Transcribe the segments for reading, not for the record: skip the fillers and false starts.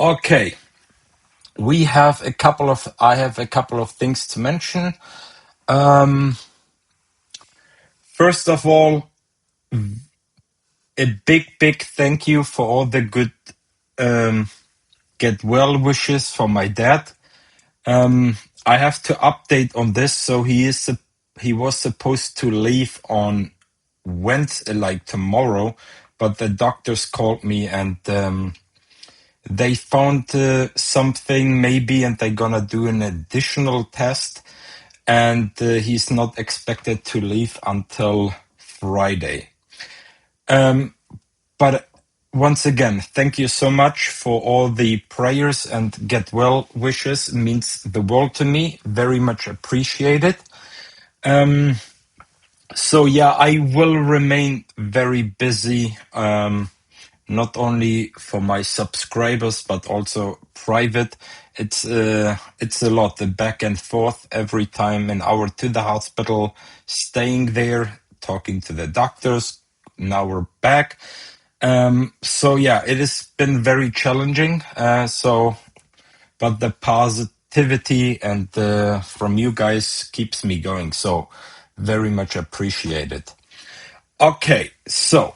Okay, I have a couple of things to mention. First of all, a big thank you for all the good um, get well wishes for my dad. I have to update on this. So he was supposed to leave on Wednesday, like tomorrow, but the doctors called me and they found something maybe, and they're gonna do an additional test, and he's not expected to leave until Friday. But once again, thank you so much for all the prayers and get well wishes. It means the world to me. Very much appreciated. So yeah, I will remain very busy, not only for my subscribers but also private. It's a lot, the back and forth every time, an hour to the hospital, staying there, talking to the doctors. Now we're back. So yeah, it has been very challenging. But the positivity and from you guys keeps me going. So very much appreciated. Okay, so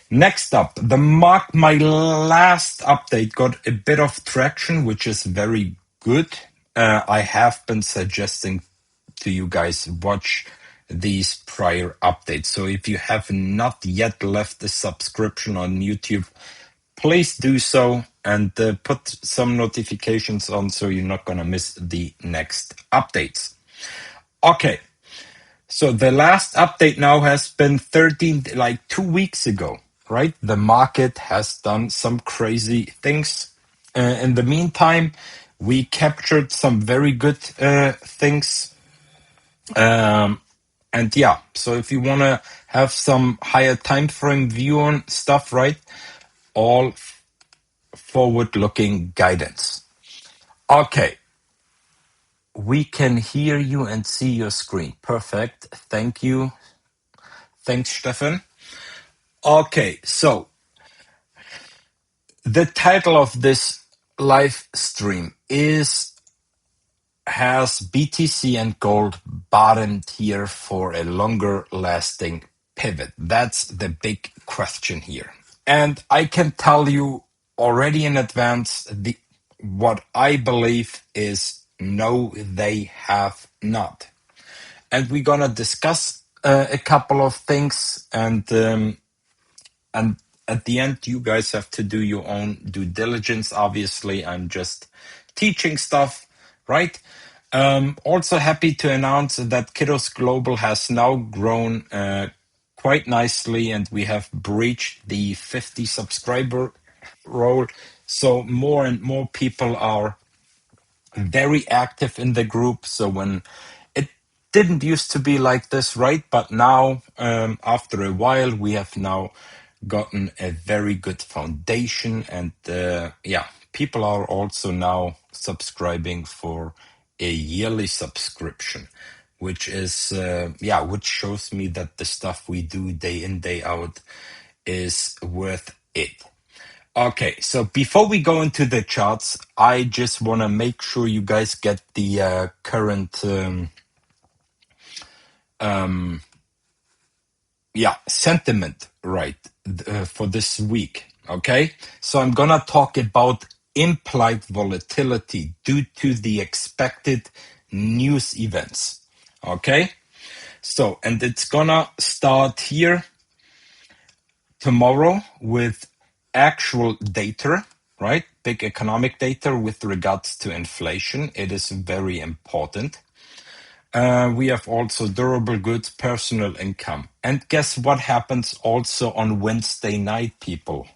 next up, my last update got a bit of traction, which is very good. I have been suggesting to you guys watch these prior updates. So if you have not yet left a subscription on YouTube, please do so and put some notifications on so you're not going to miss the next updates. Okay, so the last update now has been 2 weeks ago, right? The market has done some crazy things. In the meantime, we captured some very good things. And yeah, so if you want to have some higher time frame view on stuff, right? All forward-looking guidance. Okay, we can hear you and see your screen. Perfect. Thank you. Thanks, Stefan. Okay, so the title of this live stream has BTC and gold bottomed here for a longer lasting pivot? That's the big question here. And I can tell you already in advance what I believe is no, they have not. And we're gonna discuss a couple of things, and at the end, you guys have to do your own due diligence. Obviously, I'm just teaching stuff, right? Also happy to announce that Kiddos Global has now grown quite nicely, and we have breached the 50 subscriber role. So more and more people are very active in the group. So when it didn't used to be like this, right? But now, after a while, we have now gotten a very good foundation, and yeah, people are also now subscribing for a yearly subscription, which is which shows me that the stuff we do day in day out is worth it. Okay, so before we go into the charts, I just want to make sure you guys get the current sentiment right for this week. Okay, so I'm gonna talk about implied volatility due to the expected news events. Okay, so and it's gonna start here tomorrow with actual data, right? Big economic data with regards to inflation. It is very important. We have also durable goods, personal income. And guess what happens also on Wednesday night, people?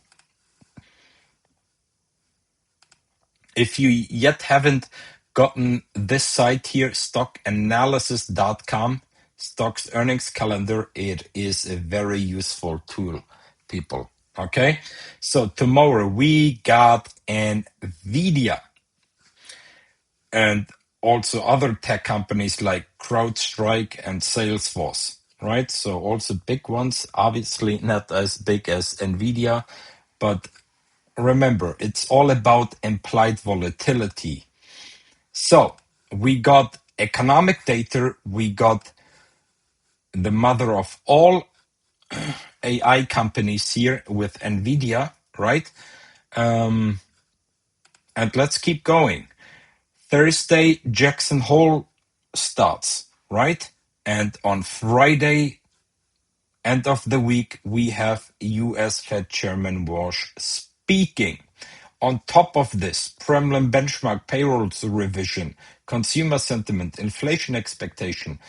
If you yet haven't gotten this site here, stockanalysis.com, stocks earnings calendar, it is a very useful tool, people. Okay, so tomorrow we got NVIDIA and also other tech companies like CrowdStrike and Salesforce, right? So also big ones, obviously not as big as NVIDIA, but remember, it's all about implied volatility. So we got economic data, we got the mother of all AI companies here with NVIDIA, right? And let's keep going. Thursday, Jackson Hole starts, right? And on Friday, end of the week, we have US Fed Chairman Walsh speaking. On top of this, Kremlin benchmark payrolls revision, consumer sentiment, inflation expectation,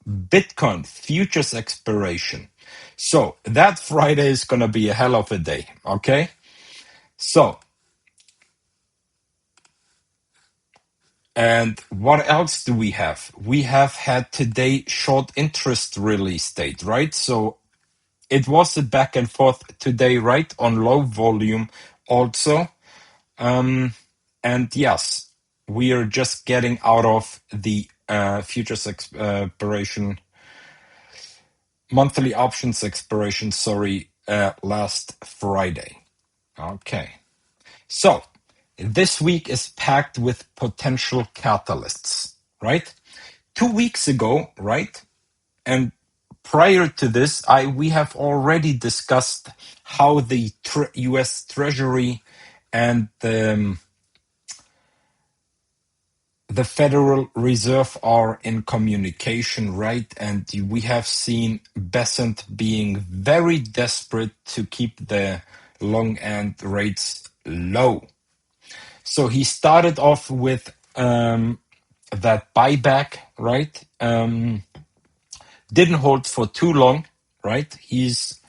Bitcoin futures expiration. So that Friday is going to be a hell of a day, okay? So, and what else do we have? We have had today short interest release date, right? So it was a back and forth today, right? On low volume also. And yes, we are just getting out of the futures expiration, monthly options expiration, last Friday. Okay. So this week is packed with potential catalysts, right? 2 weeks ago, right? And prior to this, we have already discussed how the US Treasury and the Federal Reserve are in communication, right? And we have seen Besant being very desperate to keep the long end rates low. So he started off with that buyback, right? Didn't hold for too long, right? He's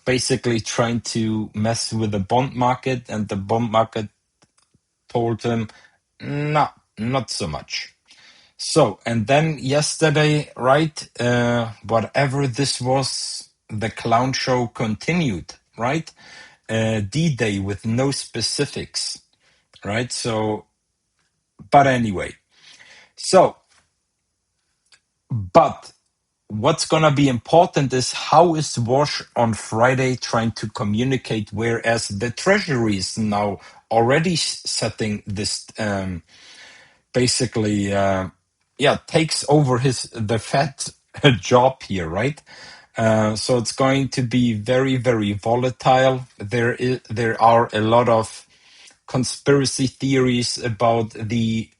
basically trying to mess with the bond market, and the bond market told him, no, not so much. So, and then yesterday, right, whatever this was, the clown show continued, right? D-Day with no specifics, right? So, but anyway, so, but what's going to be important is how is Wash on Friday trying to communicate, whereas the Treasury is now already setting this basically takes over the Fed job here, right? So it's going to be very, very volatile. There are a lot of conspiracy theories about the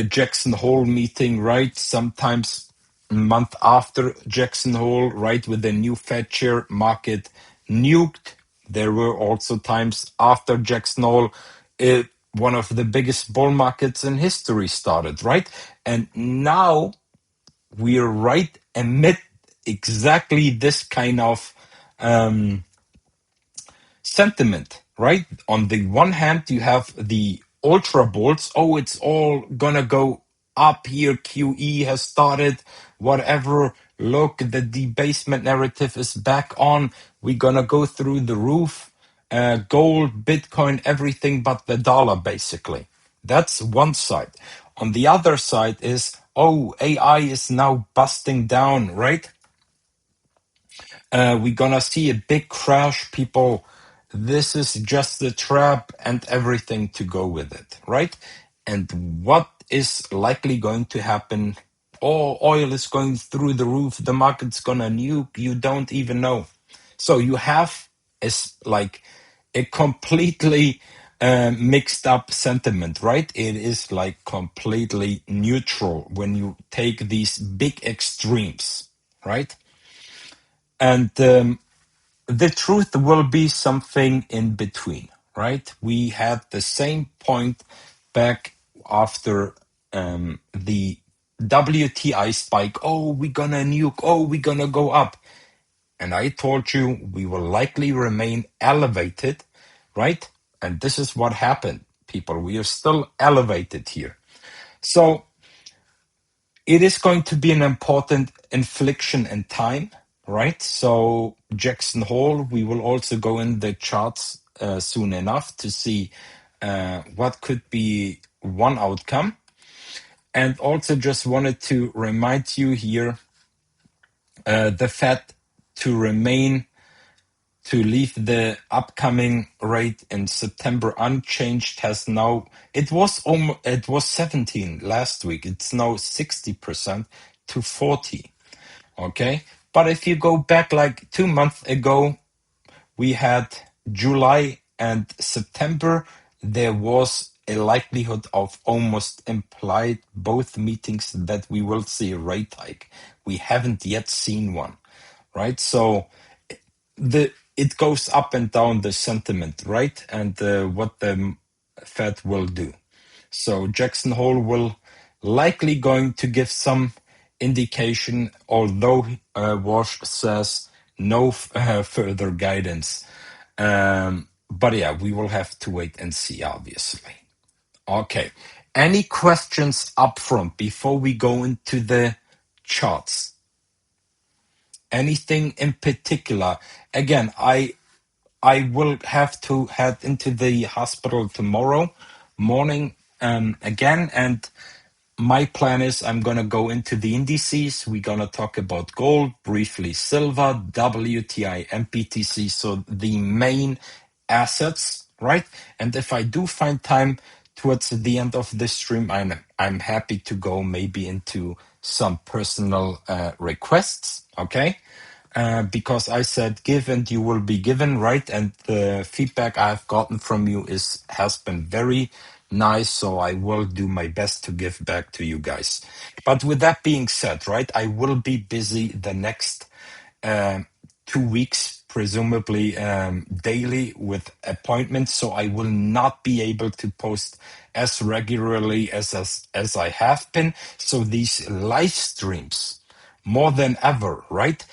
Jackson Hole meeting, right? Sometimes a month after Jackson Hole, right, with the new Fed chair, market nuked. There were also times after Jackson Hole, one of the biggest bull markets in history started, right? And now we are right amid exactly this kind of sentiment, right? On the one hand, you have the ultra bulls. Oh, it's all gonna go up here. QE has started, whatever. Look, the debasement narrative is back on. We're gonna go through the roof. Gold, Bitcoin, everything but the dollar, basically. That's one side. On the other side is, oh, AI is now busting down, right? We're gonna see a big crash, people. This is just a trap and everything to go with it, right? And what is likely going to happen? Oh, oil is going through the roof. The market's gonna nuke. You don't even know. So you have like a completely mixed up sentiment, right? It is like completely neutral when you take these big extremes, right? And the truth will be something in between, right? We had the same point back after the WTI spike. Oh, we're gonna nuke. Oh, we're gonna go up. And I told you we will likely remain elevated, right? And this is what happened, people. We are still elevated here. So it is going to be an important inflection in time, right? So Jackson Hole, we will also go in the charts soon enough to see what could be one outcome. And also just wanted to remind you here, the Fed to remain to leave the upcoming rate in September unchanged has now, it was 17 last week. It's now 60% to 40. Okay. But if you go back like 2 months ago, we had July and September, there was a likelihood of almost implied both meetings that we will see a rate hike. We haven't yet seen one, right? So it goes up and down, the sentiment, right? And what the Fed will do. So Jackson Hole will likely going to give some indication, although Walsh says no further guidance. But yeah, we will have to wait and see, obviously. Okay. Any questions up front before we go into the charts? Anything in particular? Again, I will have to head into the hospital tomorrow morning again, and my plan is I'm going to go into the indices. We're going to talk about gold, briefly silver, WTI, MPTC, so the main assets, right? And if I do find time towards the end of this stream, I'm happy to go maybe into some personal requests, okay? Because I said give and you will be given, right? And the feedback I've gotten from you has been very nice, so I will do my best to give back to you guys. But with that being said, right, I will be busy the next 2 weeks, presumably daily with appointments, so I will not be able to post as regularly as I have been. So these live streams, more than ever, right?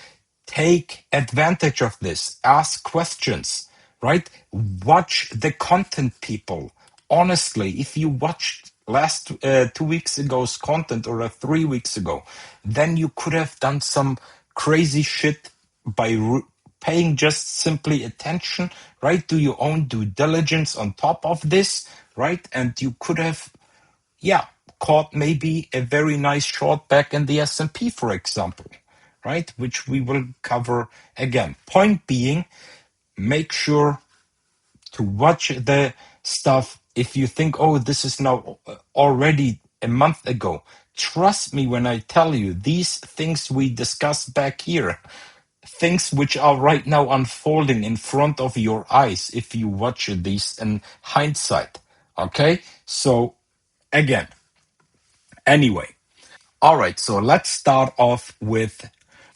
Take advantage of this. Ask questions, right? Watch the content, people. Honestly, if you watched last 2 weeks ago's content or 3 weeks ago, then you could have done some crazy shit by paying just simply attention, right? Do your own due diligence on top of this, right? And you could have, yeah, caught maybe a very nice short back in the S&P, for example, right? Which we will cover again. Point being, make sure to watch the stuff. If you think, oh, this is now already a month ago, trust me when I tell you, these things we discussed back here, things which are right now unfolding in front of your eyes if you watch these in hindsight. Okay? So, again, anyway. All right, so let's start off with,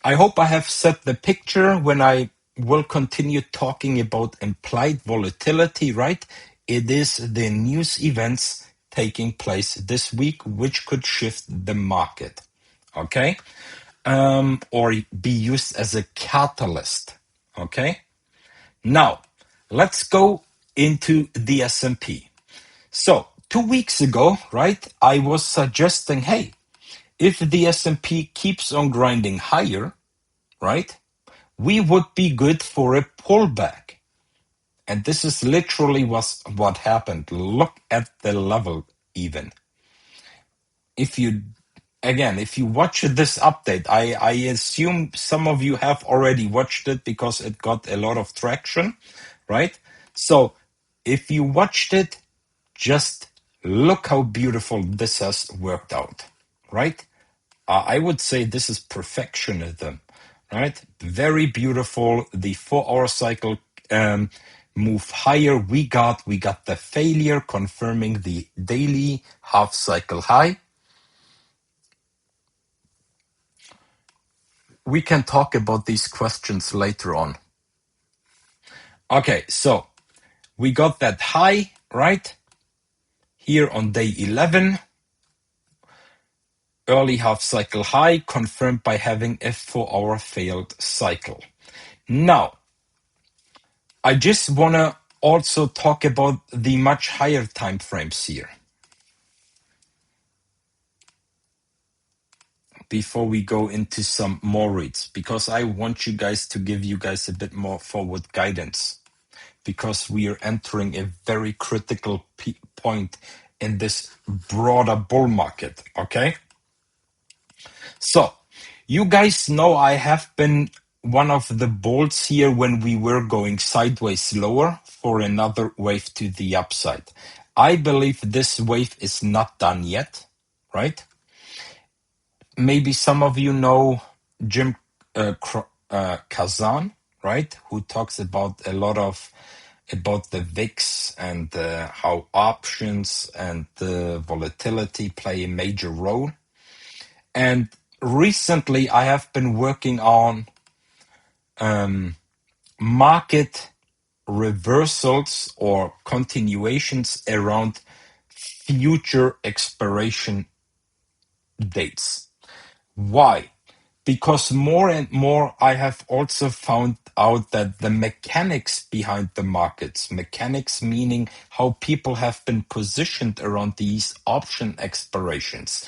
I hope I have set the picture when I will continue talking about implied volatility, right? It is the news events taking place this week which could shift the market, okay? Or be used as a catalyst, okay? Now, let's go into the S&P. So, 2 weeks ago, right, I was suggesting, hey, if the S&P keeps on grinding higher, right, we would be good for a pullback. And this is literally what happened. Look at the level even. If you watch this update, I assume some of you have already watched it because it got a lot of traction, right? So if you watched it, just look how beautiful this has worked out, right? I would say this is perfectionism, right? Very beautiful. The 4-hour cycle move higher. We got the failure confirming the daily half cycle high. We can talk about these questions later on. Okay, so we got that high, right? Here on day 11. Early half cycle high confirmed by having a 4-hour failed cycle. Now, I just want to also talk about the much higher time frames here before we go into some more reads, because I want you guys to give you guys a bit more forward guidance, because we are entering a very critical point in this broader bull market, okay? So, you guys know I have been one of the bolts here when we were going sideways lower for another wave to the upside. I believe this wave is not done yet, right? Maybe some of you know Jim Kazan, right? Who talks about a lot of about the VIX and how options and volatility play a major role. And recently, I have been working on market reversals or continuations around future expiration dates. Why? Because more and more I have also found out that the mechanics behind the markets, mechanics meaning how people have been positioned around these option expirations.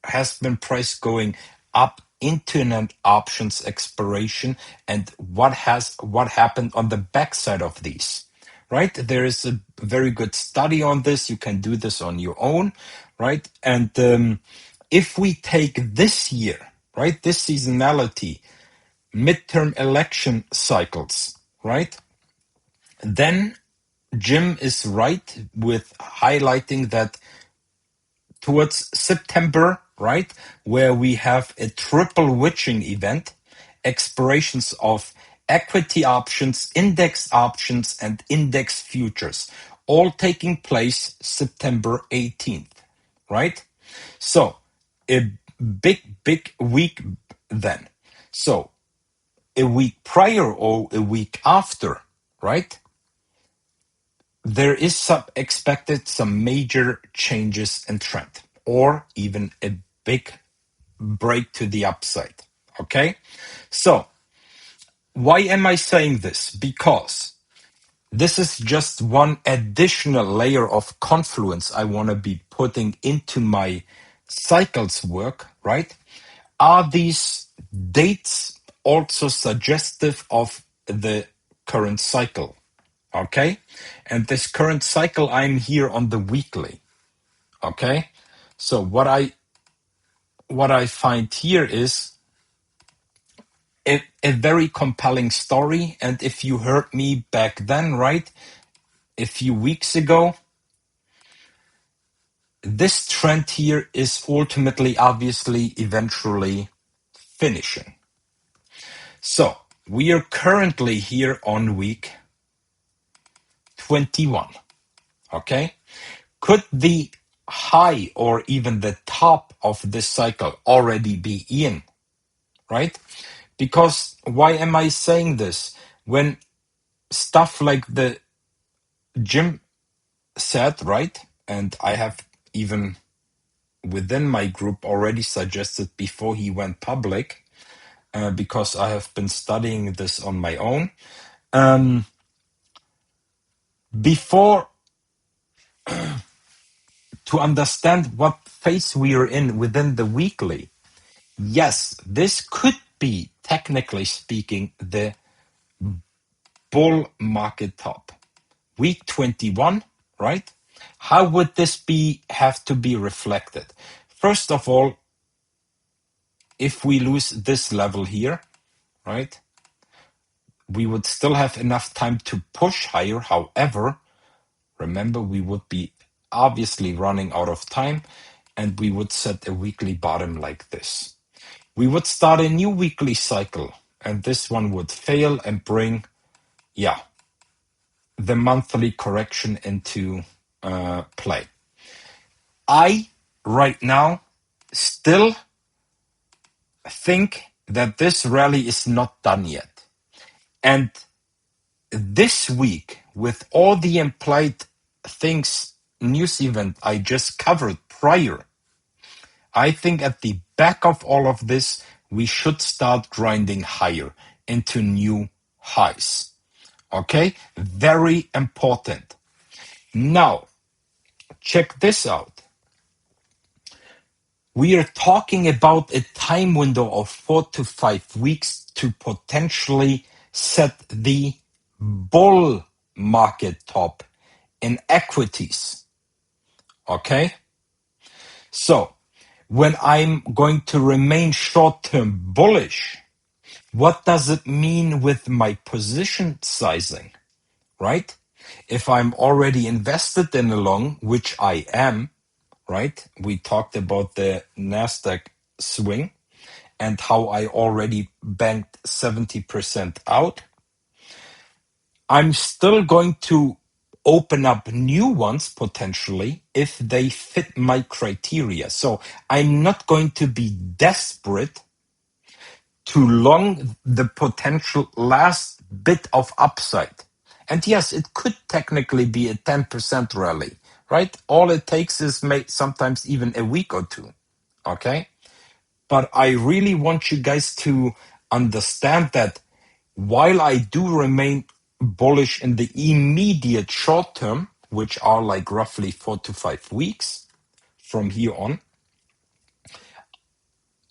Has been price going up into an options expiration, and what happened on the backside of these? Right? There is a very good study on this. You can do this on your own, right? And if we take this year, right, this seasonality, midterm election cycles, right, then Jim is right with highlighting that towards September, right, where we have a triple witching event, expirations of equity options, index options, and index futures, all taking place September 18th, right? So a big week then. So a week prior or a week after, right? There is some major changes in trend or even a big break to the upside. Okay. So why am I saying this? Because this is just one additional layer of confluence I want to be putting into my cycles work, right? Are these dates also suggestive of the current cycle? Okay. And this current cycle, I'm here on the weekly. Okay. So what I find here is a very compelling story. And if you heard me back then, right, a few weeks ago, this trend here is ultimately, obviously, eventually finishing. So we are currently here on week 21. Okay. Could the high or even the top of this cycle already be in? Right? Because why am I saying this? When stuff like the Jim said, right? And I have even within my group already suggested before he went public, because I have been studying this on my own. Before, to understand what phase we are in within the weekly, yes, this could be, technically speaking, the bull market top. Week 21, right? How would this have to be reflected? First of all, if we lose this level here, right, we would still have enough time to push higher. However, remember, we would be obviously running out of time, and we would set a weekly bottom like this. We would start a new weekly cycle, and this one would fail and bring, the monthly correction into play. I, right now, still think that this rally is not done yet. And this week, with all the implied things, news event I just covered prior, I think at the back of all of this, we should start grinding higher into new highs. Okay? Very important. Now, check this out. We are talking about a time window of 4 to 5 weeks to potentially set the bull market top in equities. Okay? So, when I'm going to remain short-term bullish, What does it mean with my position sizing, right? If I'm already invested in a long, which I am, right? We talked about the Nasdaq swing and how I already banked 70% out. I'm still going to open up new ones potentially if they fit my criteria. So I'm not going to be desperate to long the potential last bit of upside. And yes, it could technically be a 10% rally, right? All it takes is sometimes even a week or two. Okay. But I really want you guys to understand that while I do remain bullish in the immediate short term, which are like roughly 4 to 5 weeks from here on,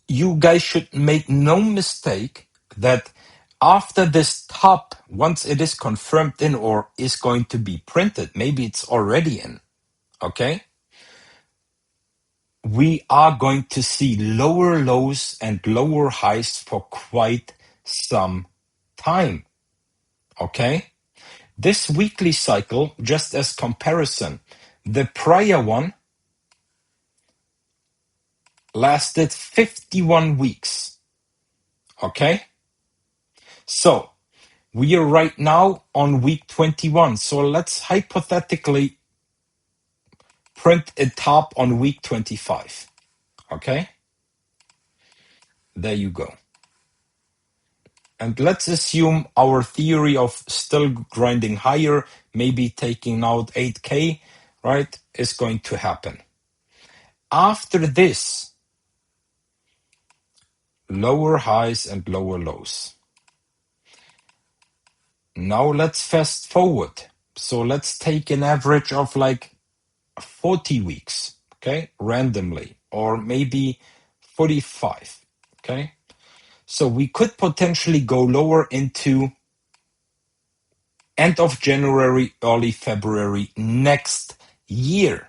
you guys should make no mistake that after this top, once it is confirmed in or is going to be printed, maybe it's already in, okay? We are going to see lower lows and lower highs for quite some time, okay? This weekly cycle, just as comparison, the prior one lasted 51 weeks, okay? So we are right now on week 21. So let's hypothetically print a top on week 25. Okay. There you go. And let's assume our theory of still grinding higher, maybe taking out 8K, right, is going to happen. After this, lower highs and lower lows. Now let's fast forward. So let's take an average of like 40 weeks, okay, randomly, or maybe 45, okay? So we could potentially go lower into end of January, early February next year.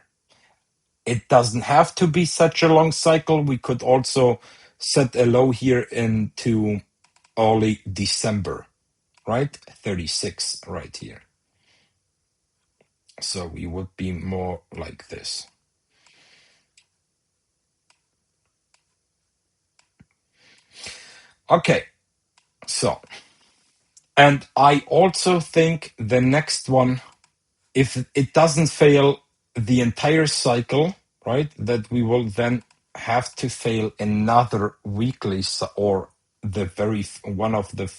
It doesn't have to be such a long cycle. We could also set a low here into early December, right? 36 right here. So we would be more like this. Okay, so, and I also think the next one, if it doesn't fail the entire cycle, right, that we will then have to fail another weekly or the very one of the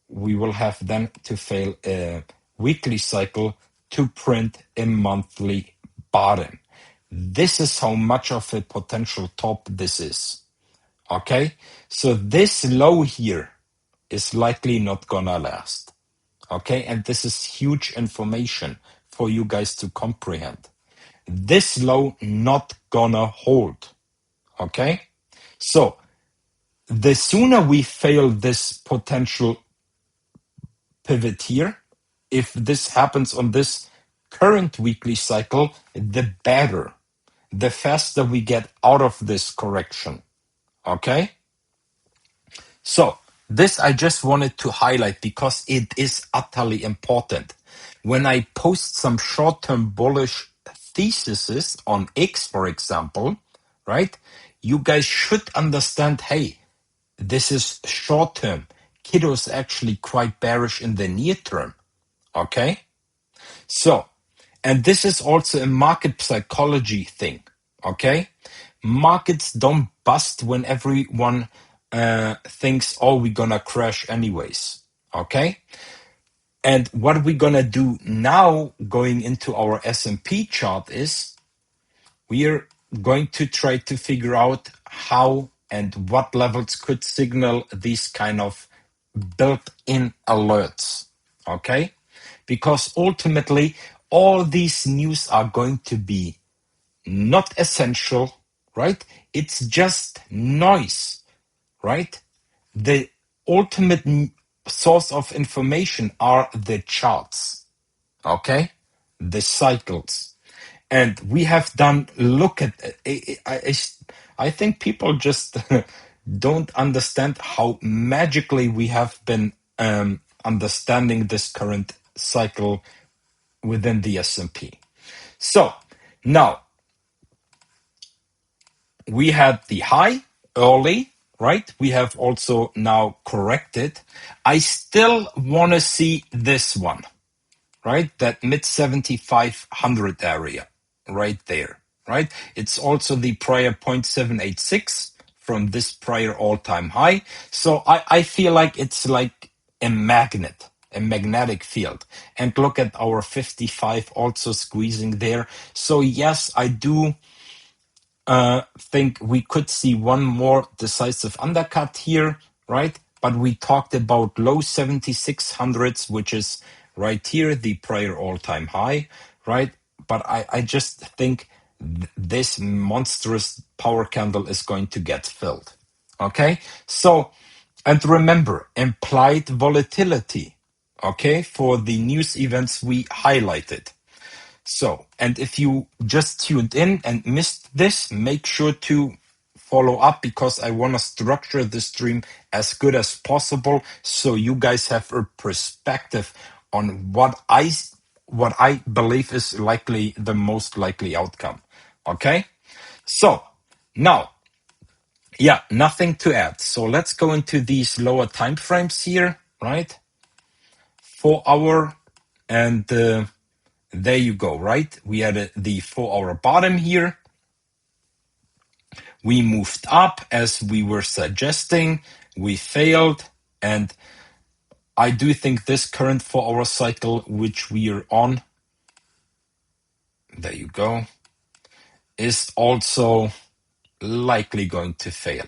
we will have then to fail a weekly cycle to print a monthly bottom. This is how much of a potential top this is. Okay, so this low here is likely not gonna last. Okay, and this is huge information for you guys to comprehend. This low not gonna hold. Okay, so the sooner we fail this potential pivot here, if this happens on this current weekly cycle, the better, the faster we get out of this correction. Okay, so this I just wanted to highlight because it is utterly important. When I post some short-term bullish theses on X, for example, right, you guys should understand, hey, this is short-term. Kido is actually quite bearish in the near term. Okay, so, and this is also a market psychology thing. Okay, markets don't bust when everyone thinks, oh, we're gonna crash anyways. Okay, and what we're gonna do now going into our S&P chart is we're going to try to figure out how and what levels could signal these kind of built-in alerts. Okay, because ultimately all these news are going to be not essential, right? It's just noise, right? The ultimate source of information are the charts, okay? The cycles. And we have done, look at, I think people just don't understand how magically we have been understanding this current cycle within the S&P. So now we had the high early, right? We have also now corrected. I still want to see this one, right? That mid 7,500 area right there, right? It's also the prior 0.786 from this prior all-time high. So I feel like it's like a magnet, a magnetic field. And look at our 55 also squeezing there. So yes, I do think we could see one more decisive undercut here, right? But we talked about low 7600s, which is right here, the prior all-time high, right? But I just think this monstrous power candle is going to get filled. Okay? So, and remember, implied volatility, okay, for the news events we highlighted. So, and if you just tuned in and missed this, make sure to follow up because I want to structure the stream as good as possible so you guys have a perspective on what I believe is likely the most likely outcome. Okay? So, now, yeah, nothing to add. So let's go into these lower time frames here, right? 4 hour and there you go, right? We had the 4 hour bottom here. We moved up as we were suggesting. We failed. And I do think this current 4 hour cycle, which we are on, there you go, is also likely going to fail.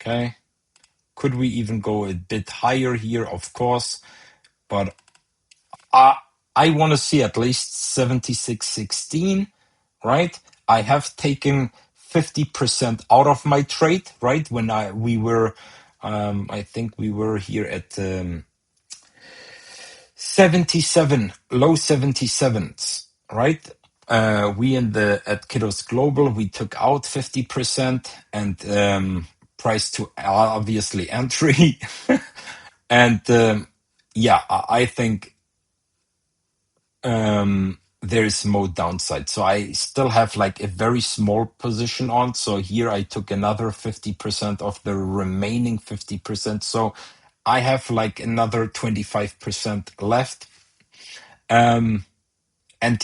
Okay. Could we even go a bit higher here? Of course. But I want to see at least 76.16, right? I have taken 50% out of my trade, right? When we were, I think we were here at 77, low 77s, right? We at Kiddos Global, we took out 50% and price to obviously entry. And yeah, I think there is more downside. So I still have like a very small position on. So here I took another 50% of the remaining 50%. So I have like another 25% left. And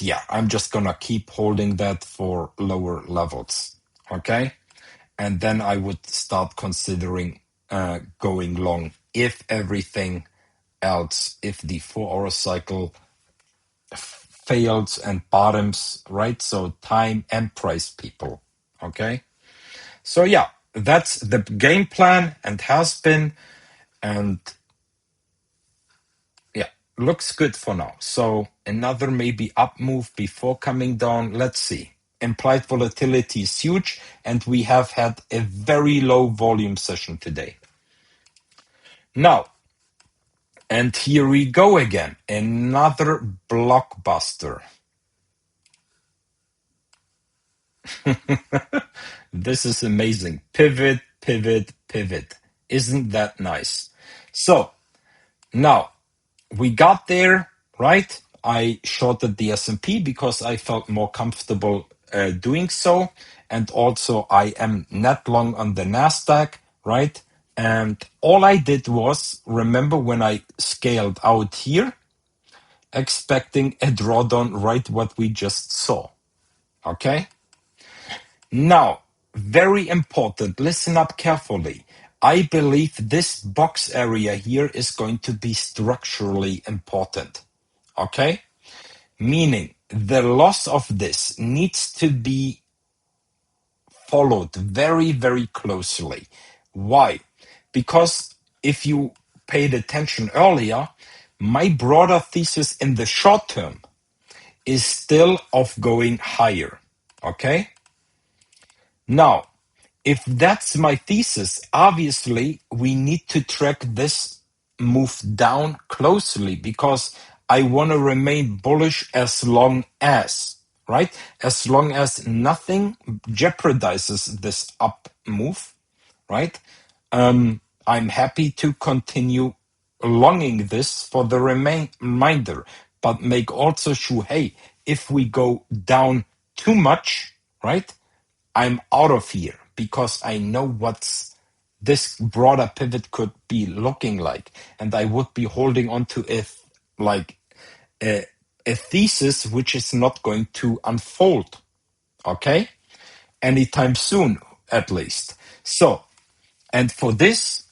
yeah, I'm just gonna keep holding that for lower levels. Okay. And then I would start considering going long if everything else, if the 4 hour cycle fails and bottoms, right? So time and price, people. Okay. So yeah, that's the game plan and has been, and yeah, looks good for now. So another maybe up move before coming down. Let's see. Implied volatility is huge, and we have had a very low volume session today. Now, and here we go again. Another blockbuster. This is amazing. Pivot, pivot, pivot. Isn't that nice? So now we got there, right? I shorted the S&P because I felt more comfortable doing so. And also I am net long on the NASDAQ, right? And all I did was, remember when I scaled out here, expecting a drawdown, right? What we just saw. Okay. Now, very important, listen up carefully. I believe this box area here is going to be structurally important. Okay? Meaning the loss of this needs to be followed very, very closely. Why? Because if you paid attention earlier, my broader thesis in the short term is still of going higher. Okay? Now, if that's my thesis, obviously we need to track this move down closely because I want to remain bullish as long as, right? As long as nothing jeopardizes this up move, right? I'm happy to continue longing this for the remainder, but make also sure, hey, if we go down too much, right, I'm out of here because I know what's this broader pivot could be looking like, and I would be holding on to like a, a thesis which is not going to unfold, okay, anytime soon, at least. So, and for this,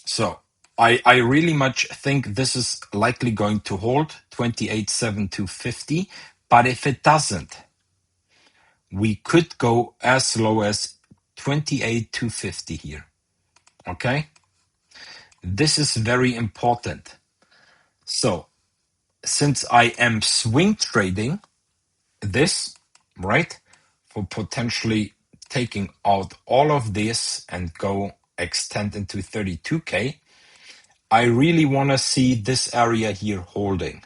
so I really much think this is likely going to hold 28.7 to 50, but if it doesn't, we could go as low as 28.250 here. Okay, this is very important. So since I am swing trading this, right, for potentially taking out all of this and go extend into 32K, I really want to see this area here holding.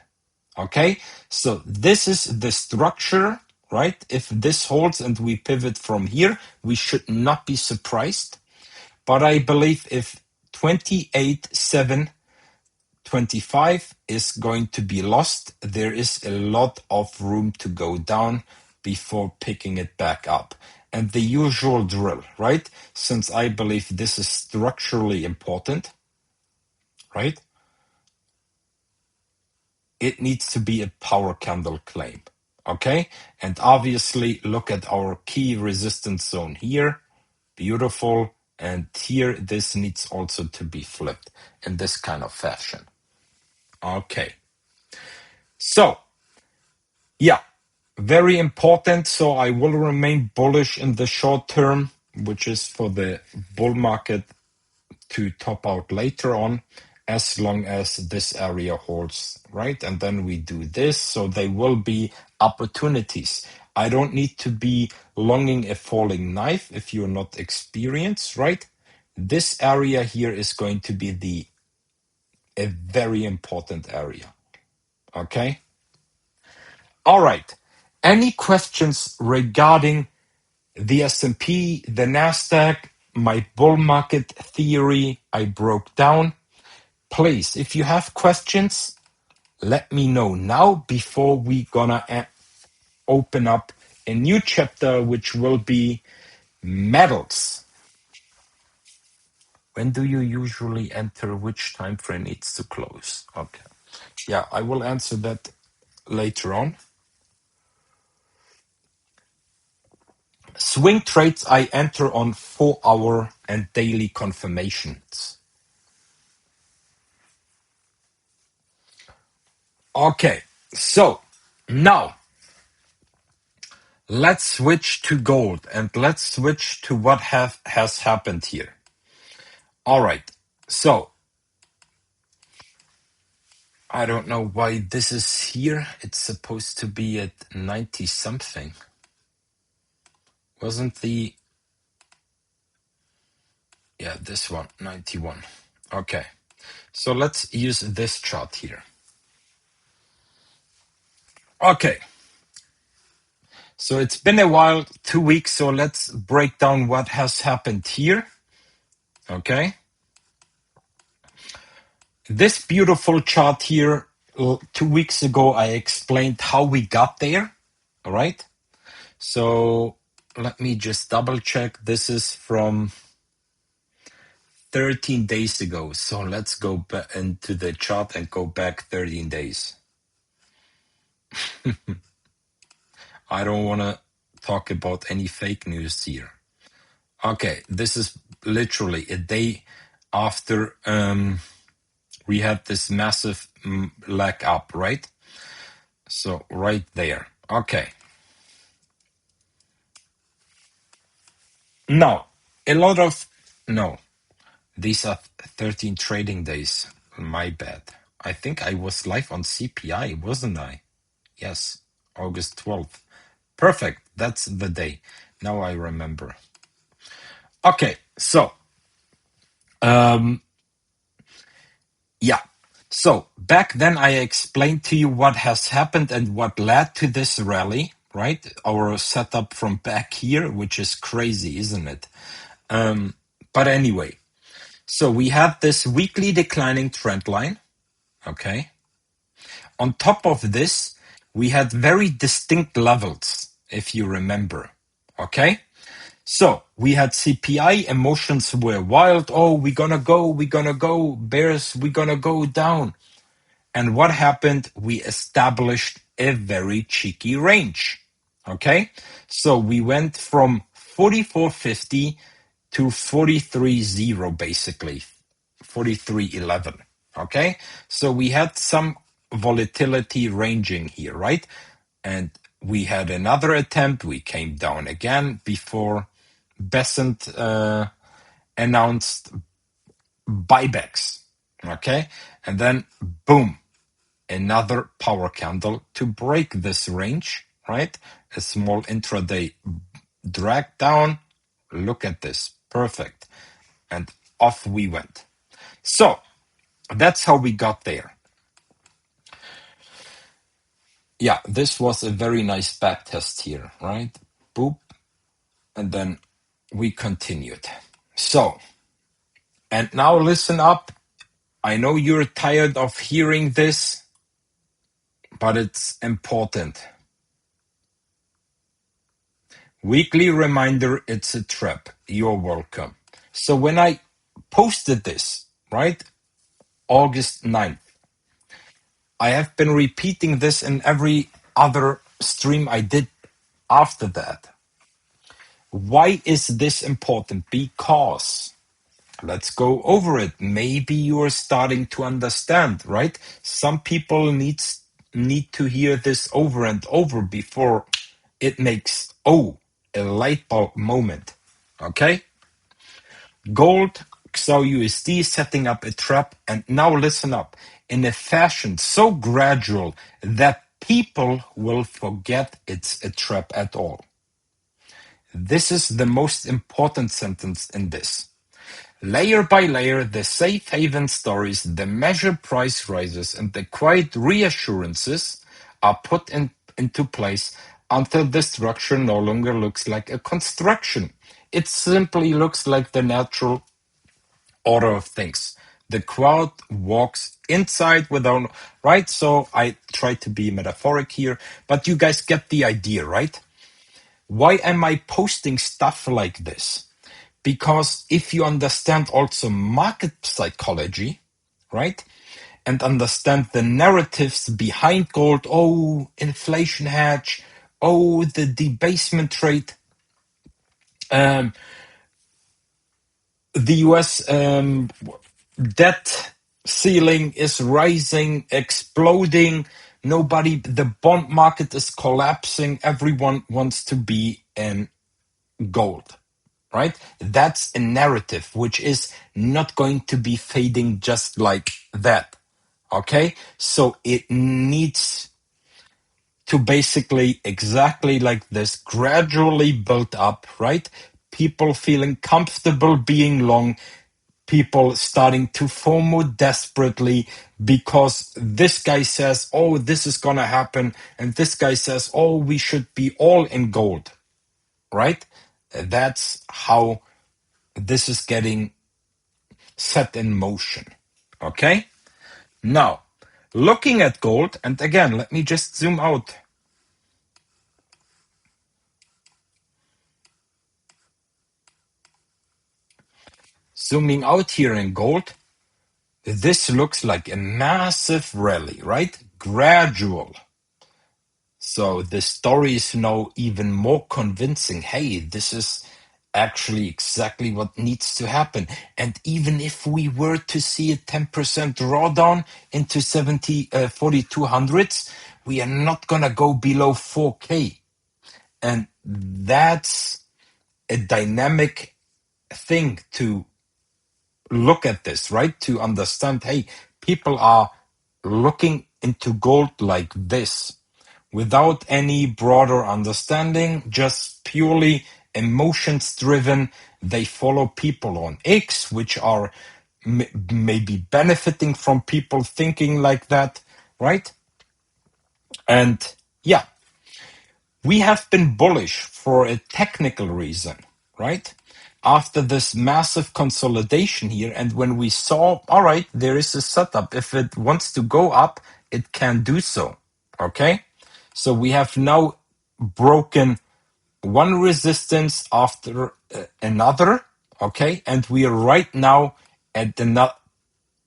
Okay, so this is the structure, right? If this holds and we pivot from here, we should not be surprised. But I believe if 28.725 is going to be lost, there is a lot of room to go down before picking it back up. And the usual drill, right? Since I believe this is structurally important, right? It needs to be a power candle claim. Okay, and obviously look at our key resistance zone here. Beautiful. And here, this needs also to be flipped in this kind of fashion. Okay. So, yeah, very important. So I will remain bullish in the short term, which is for the bull market to top out later on, as long as this area holds, right? And then we do this. So there will be opportunities. I don't need to be longing a falling knife if you're not experienced, right? This area here is going to be a very important area. Okay? All right. Any questions regarding the S&P, the Nasdaq, my bull market theory I broke down? Please, if you have questions, let me know now before we gonna open up a new chapter, which will be metals. When do you usually enter? Which time frame needs to close? Okay. Yeah, I will answer that later on. Swing trades I enter on 4-hour and daily confirmations. Okay, so now let's switch to gold and let's switch to what has happened here. All right, so I don't know why this is here. It's supposed to be at 90 something. Wasn't the... Yeah, this one, 91. Okay, so let's use this chart here. Okay, so it's been a while, 2 weeks, so let's break down what has happened here. Okay, this beautiful chart here, 2 weeks ago, I explained how we got there. All right, so let me just double check. This is from 13 days ago. So let's go back into the chart and go back 13 days. I don't want to talk about any fake news here. Okay, this is literally a day after we had this massive leg up, right? So right there. Okay. Now, no, these are 13 trading days. My bad. I think I was live on CPI, wasn't I? Yes, August 12th. Perfect. That's the day. Now I remember. Okay, so yeah. So back then I explained to you what has happened and what led to this rally, right? Our setup from back here, which is crazy, isn't it? But anyway, so we had this weekly declining trend line. Okay. On top of this, we had very distinct levels, if you remember. Okay. So we had CPI, emotions were wild. Oh, we're gonna go, bears, we're gonna go down. And what happened? We established a very cheeky range. Okay. So we went from 44.50 to 43.0 basically, 43.11. Okay. So we had some volatility ranging here, right? And we had another attempt. We came down again before Besant announced buybacks. Okay. And then boom, another power candle to break this range, right? A small intraday drag down. Look at this. Perfect. And off we went. So that's how we got there. Yeah, this was a very nice back test here, right? Boop. And then we continued. So, and now listen up. I know you're tired of hearing this, but it's important. Weekly reminder, it's a trap. You're welcome. So when I posted this, right, August 9th, I have been repeating this in every other stream I did after that. Why is this important? Because let's go over it. Maybe you are starting to understand, right? Some people need to hear this over and over before it makes, a light bulb moment. Okay? Gold, XAUUSD setting up a trap, and now listen up, in a fashion so gradual that people will forget it's a trap at all. This is the most important sentence in this. Layer by layer, the safe haven stories, the measured price rises, and the quiet reassurances are put into place until the structure no longer looks like a construction. It simply looks like the natural order of things. The crowd walks inside without, right? So I try to be metaphoric here, but you guys get the idea, right? Why am I posting stuff like this? Because if you understand also market psychology, right, and understand the narratives behind gold, inflation hedge, the debasement trade, the US debt ceiling is rising, exploding, the bond market is collapsing, everyone wants to be in gold. Right? That's a narrative which is not going to be fading just like that. Okay? So it needs to basically exactly like this gradually build up, right? People feeling comfortable being long, people starting to FOMO desperately because this guy says, this is going to happen. And this guy says, we should be all in gold, right? That's how this is getting set in motion. Okay? Now, looking at gold, and again, let me just zoom out. Zooming out here in gold, this looks like a massive rally, right? Gradual. So the story is now even more convincing. Hey, this is actually exactly what needs to happen. And even if we were to see a 10% drawdown into 4200s, we are not going to go below 4K. And that's a dynamic thing to look at this, right? To understand, hey, people are looking into gold like this without any broader understanding, just purely emotions driven. They follow people on X, which are maybe benefiting from people thinking like that, right? And yeah, we have been bullish for a technical reason, right? after this massive consolidation here, and when we saw, all right, there is a setup. If it wants to go up, it can do so. Okay, so we have now broken one resistance after another. Okay, and we are right now at the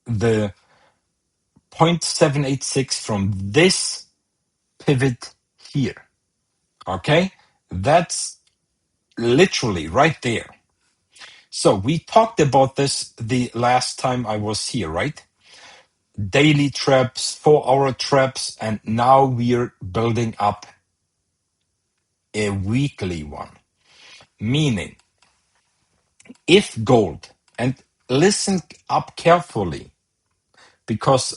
0.786 from this pivot here. Okay, that's literally right there. So we talked about this the last time I was here, right? Daily traps, 4-hour traps, and now we're building up a weekly one. Meaning, if gold, and listen up carefully, because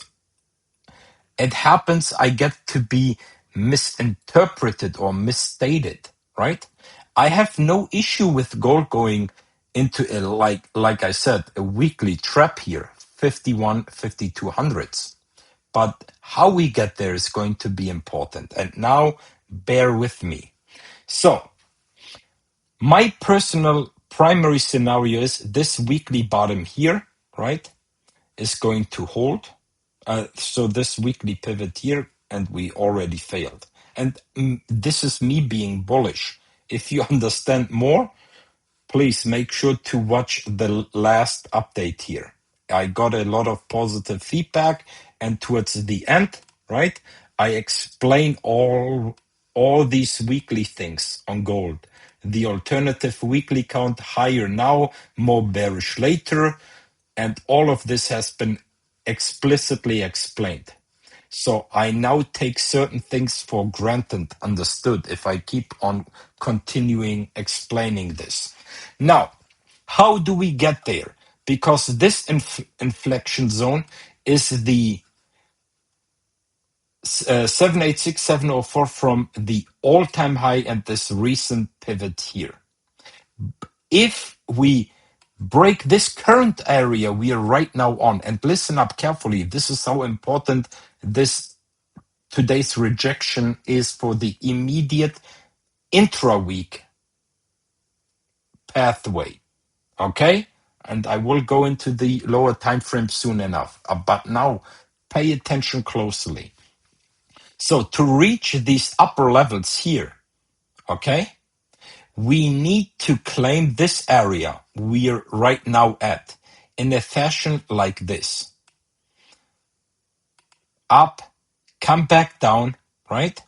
it happens I get to be misinterpreted or misstated, right? I have no issue with gold going into a, like I said, a weekly trap here, 51, 5200s. But how we get there is going to be important. And now bear with me. So my personal primary scenario is this weekly bottom here, right, is going to hold. So this weekly pivot here, and we already failed. And this is me being bullish. If you understand more, please make sure to watch the last update here. I got a lot of positive feedback, and towards the end, right, I explain all these weekly things on gold. The alternative weekly count higher now, more bearish later, and all of this has been explicitly explained. So I now take certain things for granted, understood, if I keep on continuing explaining this. Now, how do we get there? Because this inflection zone is the 786, 704 from the all-time high and this recent pivot here. If we break this current area we are right now on, and listen up carefully, this is how important this today's rejection is for the immediate intra-week pathway. Okay? And I will go into the lower time frame soon enough. But now pay attention closely. So to reach these upper levels here, okay, we need to claim this area we are right now at in a fashion like this. Up, come back down, right?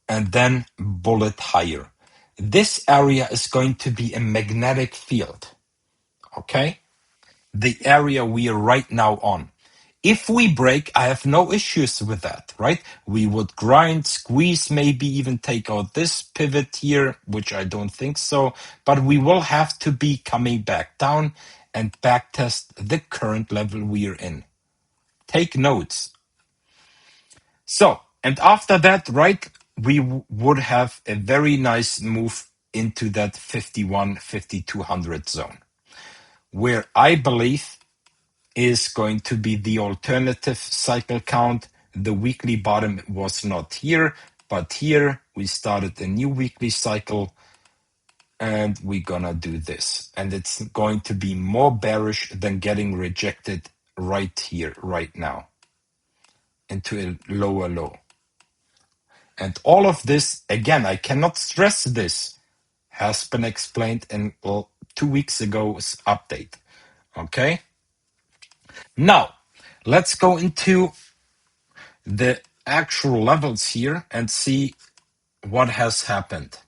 And then bullet higher. This area is going to be a magnetic field, okay? The area we are right now on. If we break, I have no issues with that, right? We would grind, squeeze, maybe even take out this pivot here, which I don't think so, but we will have to be coming back down and backtest the current level we are in. Take notes. So, and after that, right, we would have a very nice move into that 51, 5200 zone, where I believe is going to be the alternative cycle count. The weekly bottom was not here, but here we started a new weekly cycle, and we're gonna do this. And it's going to be more bearish than getting rejected right here, right now, into a lower low. And all of this, again, I cannot stress this, has been explained in 2 weeks ago's update. Okay? Now, let's go into the actual levels here and see what has happened.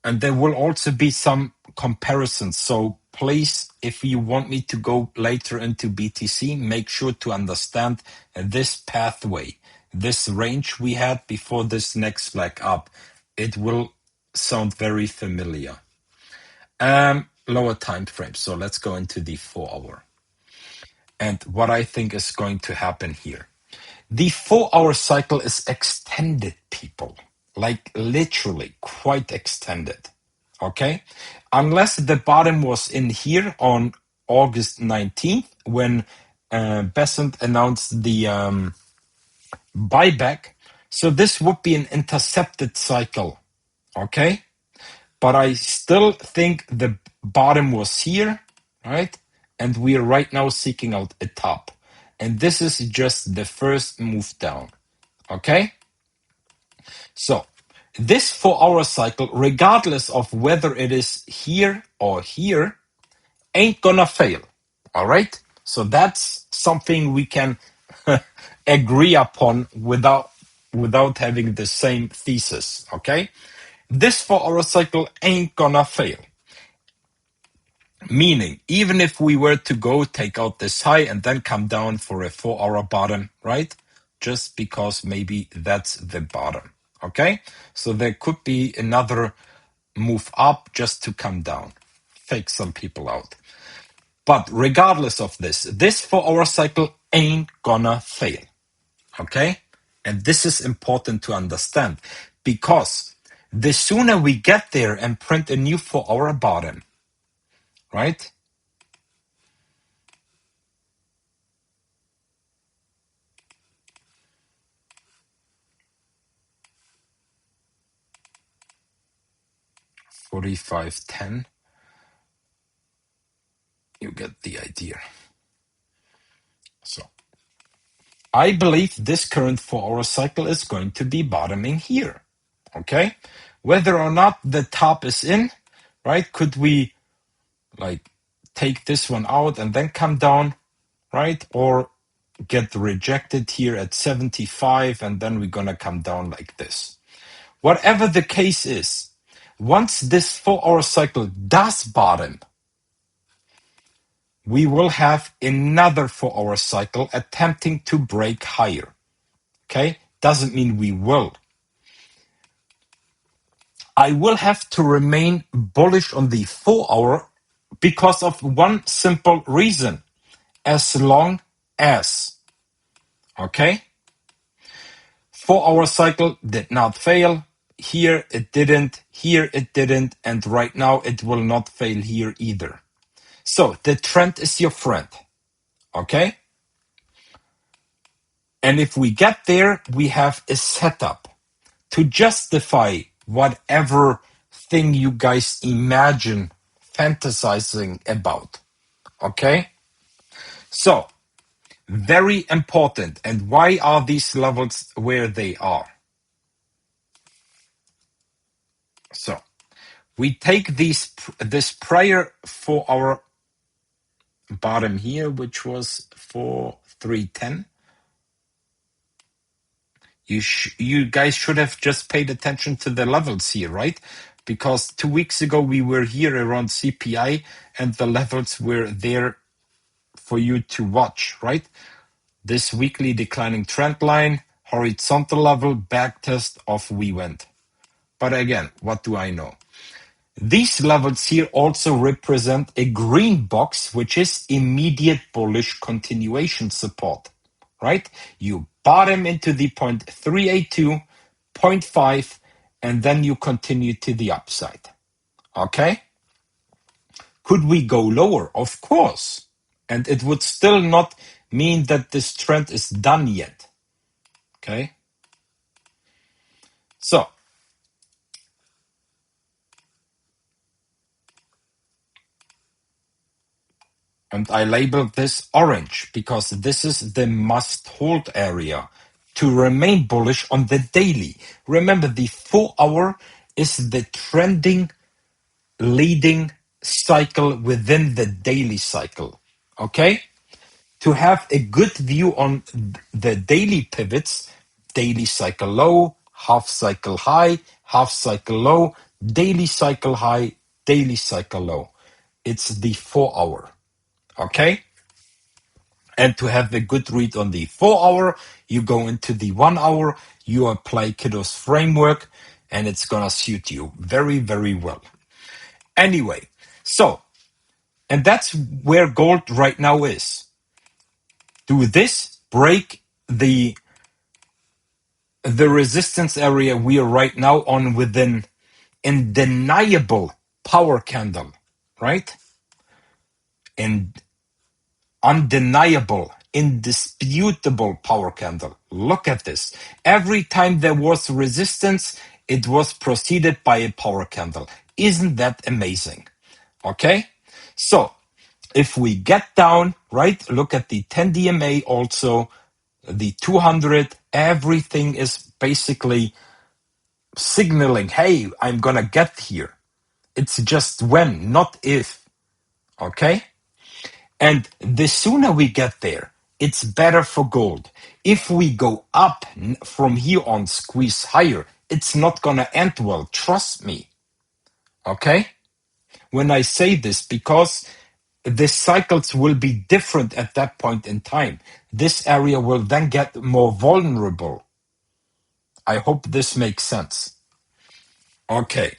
And there will also be some comparisons. So please, if you want me to go later into BTC, make sure to understand this pathway, this range we had before this next flag up. It will sound very familiar. Lower time frame. So let's go into the 4-hour. And what I think is going to happen here. The 4-hour cycle is extended, people. Like literally quite extended. Okay? Unless the bottom was in here on August 19th when Besant announced the buyback. So this would be an intercepted cycle. Okay? But I still think the bottom was here, right? And we are right now seeking out a top. And this is just the first move down. Okay? So this 4 hour cycle, regardless of whether it is here or here, ain't gonna fail. All right? So that's something we can agree upon without having the same thesis. Okay? This 4 hour cycle ain't gonna fail. Meaning, even if we were to go take out this high and then come down for a 4 hour bottom, right? Just because maybe that's the bottom. Okay? So there could be another move up just to come down. Fake some people out. But regardless of this 4 hour cycle ain't gonna fail. Okay? And this is important to understand because the sooner we get there and print a new 4 hour bottom, right? $45.10. You get the idea. So I believe this current 4 hour cycle is going to be bottoming here. Okay? Whether or not the top is in, right? Could we like take this one out and then come down, right? Or get rejected here at 75 and then we're gonna come down like this. Whatever the case is, once this 4 hour cycle does bottom, we will have another 4 hour cycle attempting to break higher. Okay? Doesn't mean we will. I will have to remain bullish on the 4 hour because of one simple reason. As long as, okay? 4 hour cycle did not fail. Here it didn't. Here it didn't. And right now it will not fail here either. So the trend is your friend. Okay? And if we get there, we have a setup to justify whatever thing you guys imagine fantasizing about. Okay? So, very important. And why are these levels where they are? So, we take this prior 4 hour bottom here, which was 4310. You guys should have just paid attention to the levels here, right? Because 2 weeks ago we were here around CPI and the levels were there for you to watch, right? This weekly declining trend line, horizontal level, back test, off we went. But again, what do I know? These levels here also represent a green box, which is immediate bullish continuation support, right? You bottom into the 0.382, 0.5, and then you continue to the upside. Okay? Could we go lower? Of course. And it would still not mean that this trend is done yet. Okay? So, and I labeled this orange because this is the must hold area to remain bullish on the daily. Remember, the 4 hour is the trending leading cycle within the daily cycle. Okay? To have a good view on the daily pivots, daily cycle low, half cycle high, half cycle low, daily cycle high, daily cycle low. It's the 4 hour. Okay? And to have a good read on the 4 hour, you go into the 1 hour, you apply Kiddo's framework, and it's gonna suit you very, very well. Anyway, so, and that's where gold right now is. Do this break the resistance area we are right now on within undeniable power candle, right? And undeniable, indisputable power candle. Look at this. Every time there was resistance, it was preceded by a power candle. Isn't that amazing? Okay, so if we get down, right, look at the 10 DMA also, the 200, everything is basically signaling, hey, I'm gonna get here. It's just when, not if. Okay? And the sooner we get there, it's better for gold. If we go up from here on, squeeze higher, it's not gonna end well. Trust me. Okay? When I say this, because the cycles will be different at that point in time. This area will then get more vulnerable. I hope this makes sense. Okay.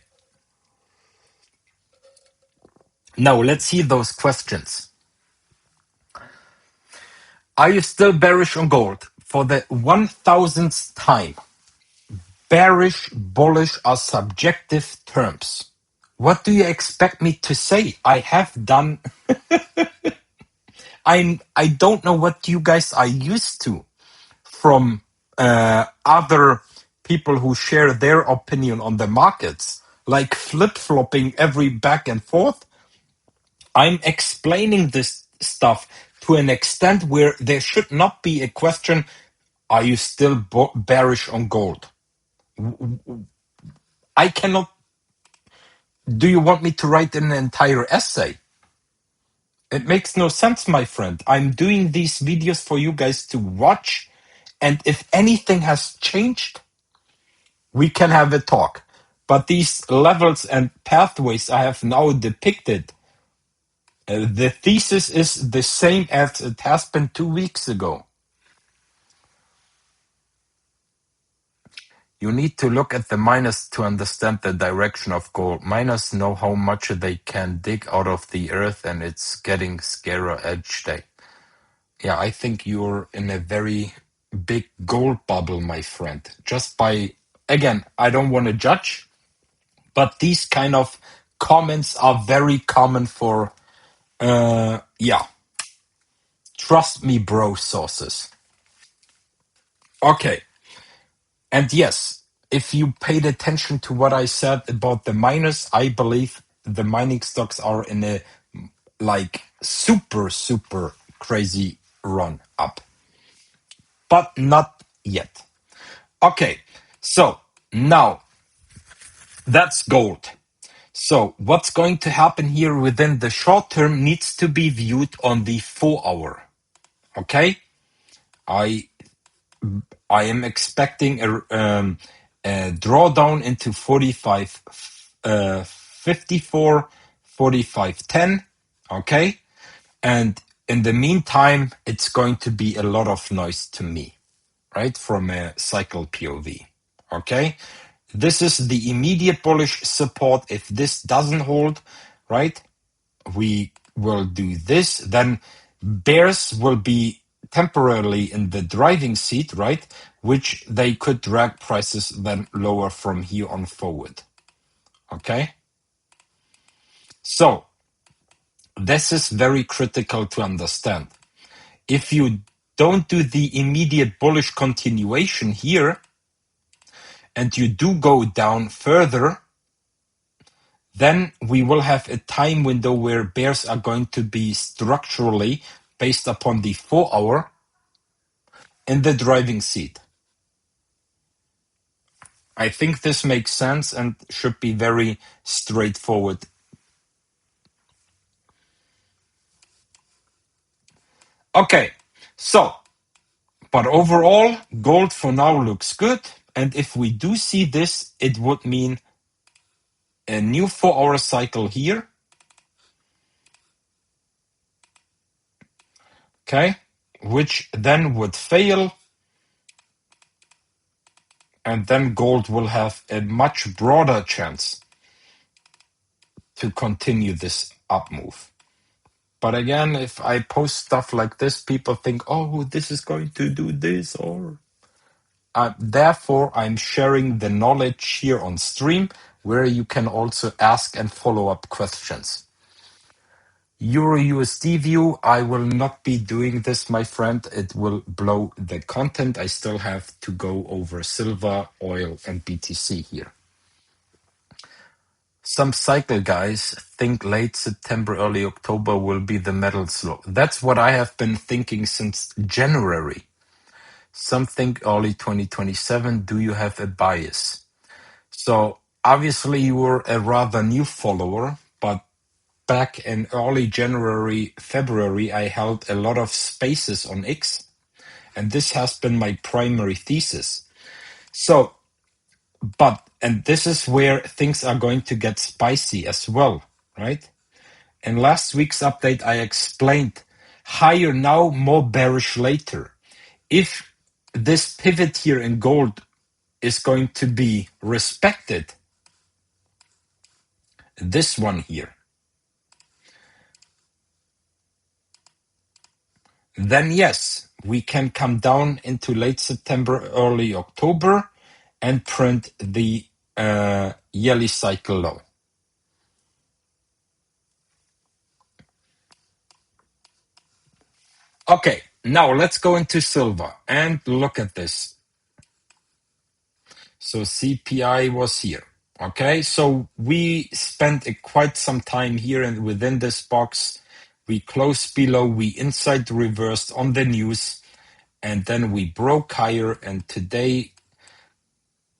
Now let's see those questions. Are you still bearish on gold? For the 1000th time, bearish, bullish are subjective terms. What do you expect me to say? I have done. I don't know what you guys are used to from other people who share their opinion on the markets, like flip-flopping every back and forth. I'm explaining this stuff to an extent where there should not be a question, are you still bearish on gold? I cannot. Do you want me to write an entire essay? It makes no sense, my friend. I'm doing these videos for you guys to watch, and if anything has changed, we can have a talk. But these levels and pathways I have now depicted, the thesis is the same as it has been 2 weeks ago. You need to look at the miners to understand the direction of gold. Miners know how much they can dig out of the earth, and it's getting scarier each day. Yeah, I think you're in a very big gold bubble, my friend. Just by, again, I don't want to judge, but these kind of comments are very common for, yeah, trust me, bro sources. Okay. And yes, if you paid attention to what I said about the miners, I believe the mining stocks are in a like super, super crazy run up. But not yet. Okay, so now that's gold. So what's going to happen here within the short term needs to be viewed on the 4-hour. Okay, I am expecting a drawdown into 45, 54, 45.10. Okay, and in the meantime, it's going to be a lot of noise to me, right? From a cycle POV. Okay, this is the immediate bullish support. If this doesn't hold, right, we will do this. Then bears will be temporarily in the driving seat, right, which they could drag prices then lower from here on forward. Okay, so this is very critical to understand. If you don't do the immediate bullish continuation here, and you do go down further, then we will have a time window where bears are going to be structurally, based upon the 4-hour, in the driving seat. I think this makes sense and should be very straightforward. Okay, so, but overall, gold for now looks good. And if we do see this, it would mean a new 4-hour cycle here. Okay, which then would fail. And then gold will have a much broader chance to continue this up move. But again, if I post stuff like this, people think, oh, this is going to do this, or... therefore, I'm sharing the knowledge here on stream, where you can also ask and follow up questions. Euro USD view, I will not be doing this, my friend. It will blow the content. I still have to go over silver, oil, and BTC here. Some cycle guys think late September, early October will be the metals low. That's what I have been thinking since January. Some think early 2027. Do you have a bias? So obviously you were a rather new follower, but back in early January, February, I held a lot of spaces on X, and this has been my primary thesis. So, and this is where things are going to get spicy as well, right? In last week's update, I explained higher now, more bearish later. If this pivot here in gold is going to be respected, this one here, then yes, we can come down into late September, early October and print the yearly cycle low. Okay, now let's go into silver and look at this. So CPI was here. Okay, so we spent quite some time here and within this box. We closed below, we inside reversed on the news, and then we broke higher, and today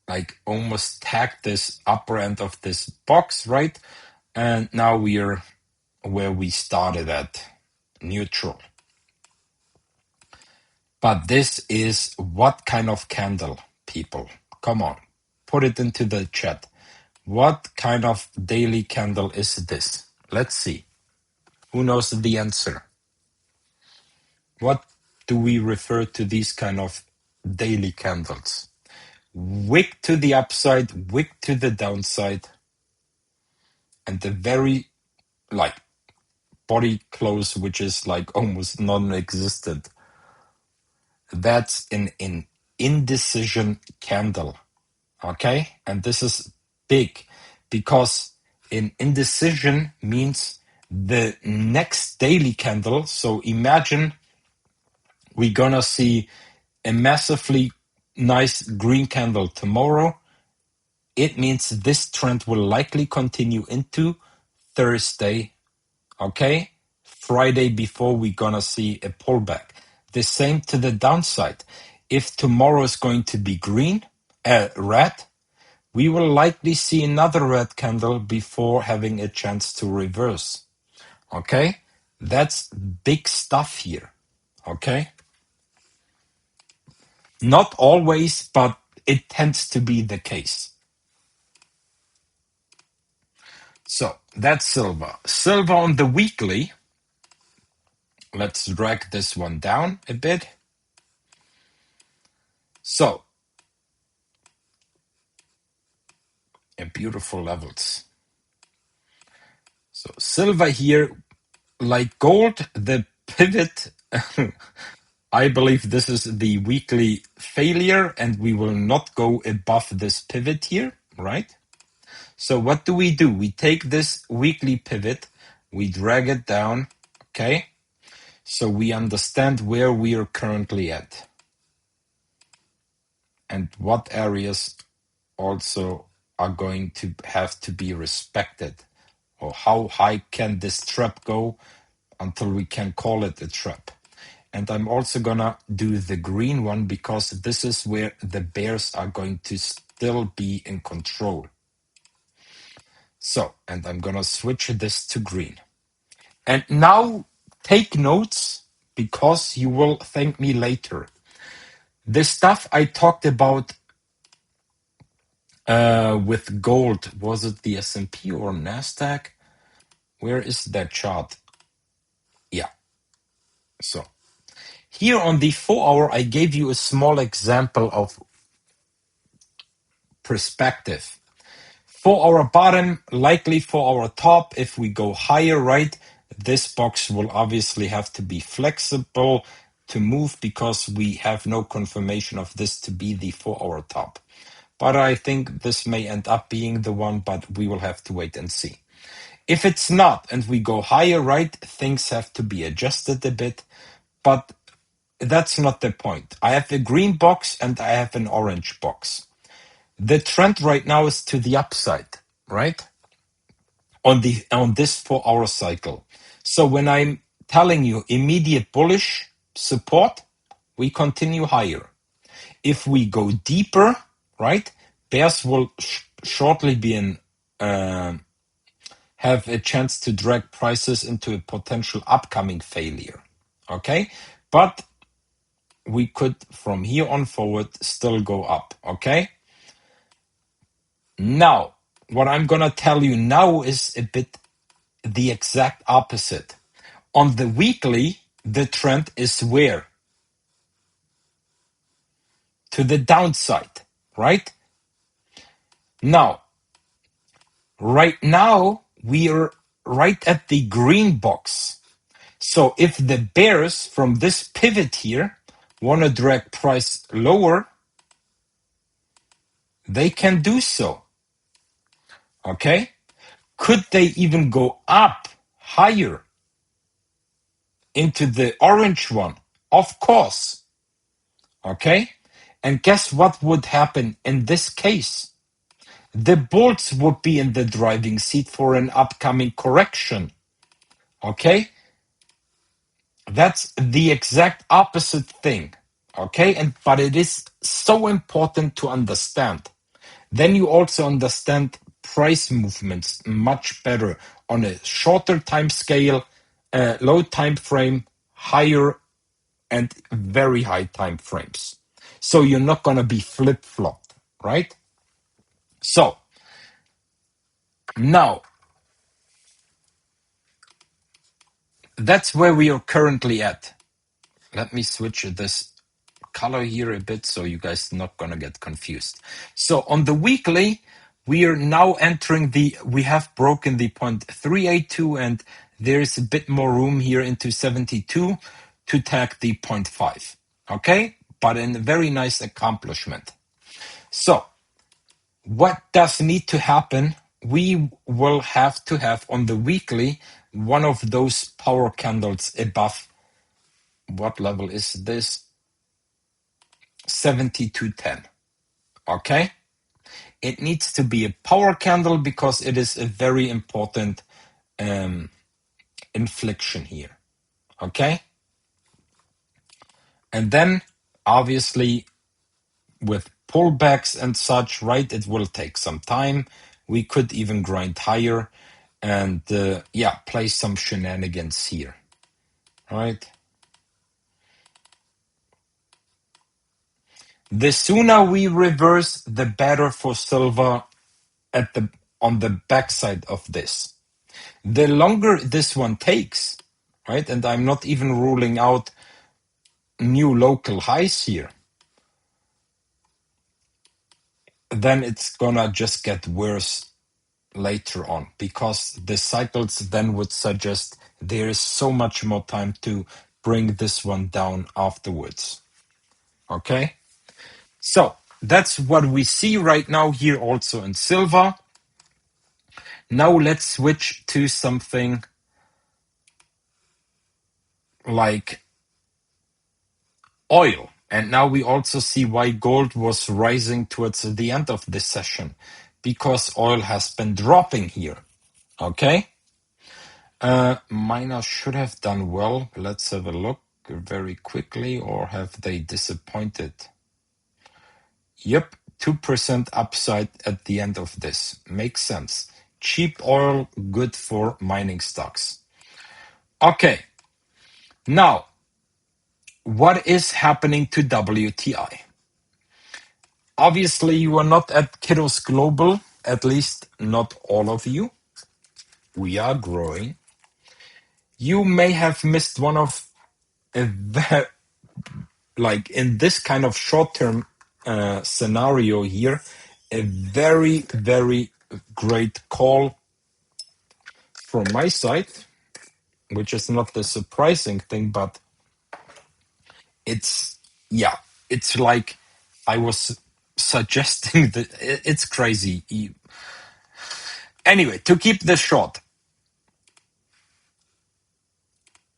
like almost tagged this upper end of this box, right? And now we are where we started at, neutral. But this is what kind of candle, people? Come on, put it into the chat. What kind of daily candle is this? Let's see. Who knows the answer? What do we refer to these kind of daily candles? Wick to the upside, wick to the downside, and the very like body close, which is like almost non-existent. That's an indecision candle. Okay, and this is big because in indecision means the next daily candle. So imagine we're gonna see a massively nice green candle tomorrow. It means this trend will likely continue into Thursday. Okay, Friday before we're gonna see a pullback. The same to the downside. If tomorrow is going to be red, we will likely see another red candle before having a chance to reverse. Okay? That's big stuff here. Okay? Not always, but it tends to be the case. So that's silver. Silver on the weekly. Let's drag this one down a bit. So, beautiful levels. So silver here, like gold, the pivot, I believe this is the weekly failure and we will not go above this pivot here, right? So what do? We take this weekly pivot, we drag it down, okay? So we understand where we are currently at and what areas also are going to have to be respected, or how high can this trap go until we can call it a trap. And I'm also gonna do the green one because this is where the bears are going to still be in control. So, and I'm gonna switch this to green. And now take notes because you will thank me later. The stuff I talked about with gold, was it the S&P or NASDAQ? Where is that chart? Yeah. So here on the 4-hour, I gave you a small example of perspective. For our bottom, likely for our top, if we go higher, right, this box will obviously have to be flexible to move because we have no confirmation of this to be the 4-hour top. But I think this may end up being the one, but we will have to wait and see. If it's not and we go higher, right, things have to be adjusted a bit, but that's not the point. I have a green box and I have an orange box. The trend right now is to the upside, right? on this 4-hour cycle. So when I'm telling you immediate bullish support, we continue higher. If we go deeper, right, bears will shortly be in have a chance to drag prices into a potential upcoming failure. Okay, but we could from here on forward still go up. Okay, now what I'm gonna tell you now is a bit the exact opposite. On the weekly, the trend is where? To the downside, right? Now, right now, we are right at the green box. So if the bears from this pivot here want to drag price lower, they can do so. Okay? Could they even go up higher into the orange one? Of course. Okay? And guess what would happen in this case? The bulls would be in the driving seat for an upcoming correction. Okay? That's the exact opposite thing. Okay? But it is so important to understand. Then you also understand price movements much better on a shorter time scale, low time frame, higher and very high time frames. So you're not going to be flip-flopped, right? So now that's where we are currently at. Let me switch this color here a bit so you guys not gonna get confused. So on the weekly, we are now entering we have broken the 0.382 and there's a bit more room here into 72 to tag the 0.5. Okay, but a very nice accomplishment. So what does need to happen? We will have to have on the weekly one of those power candles above. What level is this? 7210. Okay, it needs to be a power candle because it is a very important inflection here. Okay, and then obviously with pullbacks and such, right, it will take some time. We could even grind higher and yeah, play some shenanigans here, right? The sooner we reverse, the better for silver on the backside of this. The longer this one takes, right, and I'm not even ruling out new local highs here, then it's gonna just get worse later on because the cycles then would suggest there is so much more time to bring this one down afterwards. Okay, so that's what we see right now here also in silver. Now let's switch to something like oil. And now we also see why gold was rising towards the end of this session, because oil has been dropping here. Okay. Miners should have done well. Let's have a look very quickly, or have they disappointed? Yep, 2% upside at the end of this. Makes sense. Cheap oil, good for mining stocks. Okay. Now, what is happening to WTI? Obviously, you are not at Kiddos Global, at least not all of you. We are growing. You may have missed one of like in this kind of short-term scenario here, a very, very great call from my side, which is not the surprising thing, but it's like I was suggesting that it's crazy. Anyway, to keep this short,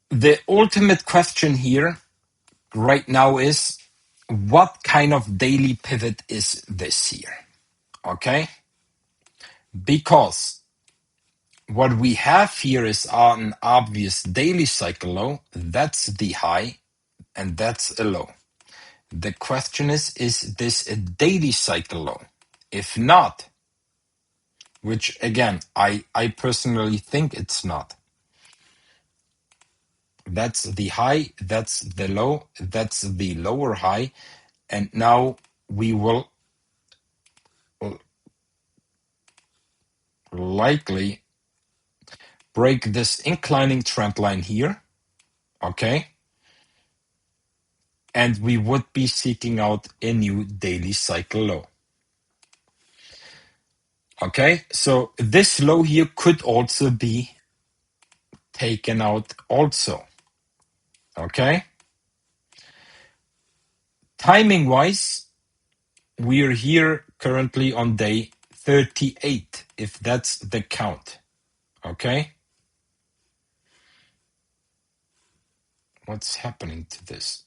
the ultimate question here right now is, what kind of daily pivot is this here? Okay? Because what we have here is an obvious daily cycle low. That's the high, and that's a low. The question is this a daily cycle low? If not, which again, I personally think it's not. That's the high, that's the low, that's the lower high, and now we will likely break this inclining trend line here, okay? And we would be seeking out a new daily cycle low. Okay, so this low here could also be taken out also. Okay, timing wise, we are here currently on day 38, if that's the count. Okay, what's happening to this?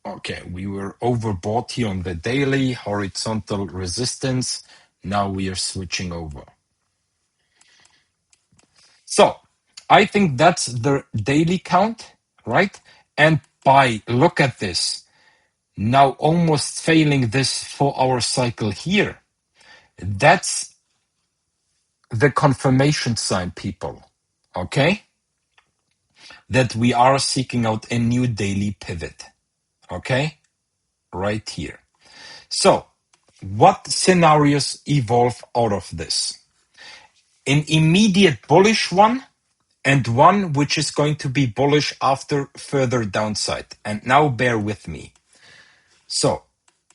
Okay, we were overbought here on the daily horizontal resistance. Now we are switching over. So I think that's the daily count, right? And look at this, now almost failing this 4-hour cycle here. That's the confirmation sign, people, okay? That we are seeking out a new daily pivot, okay? Right here. So what scenarios evolve out of this? An immediate bullish one, and one which is going to be bullish after further downside. And now bear with me. So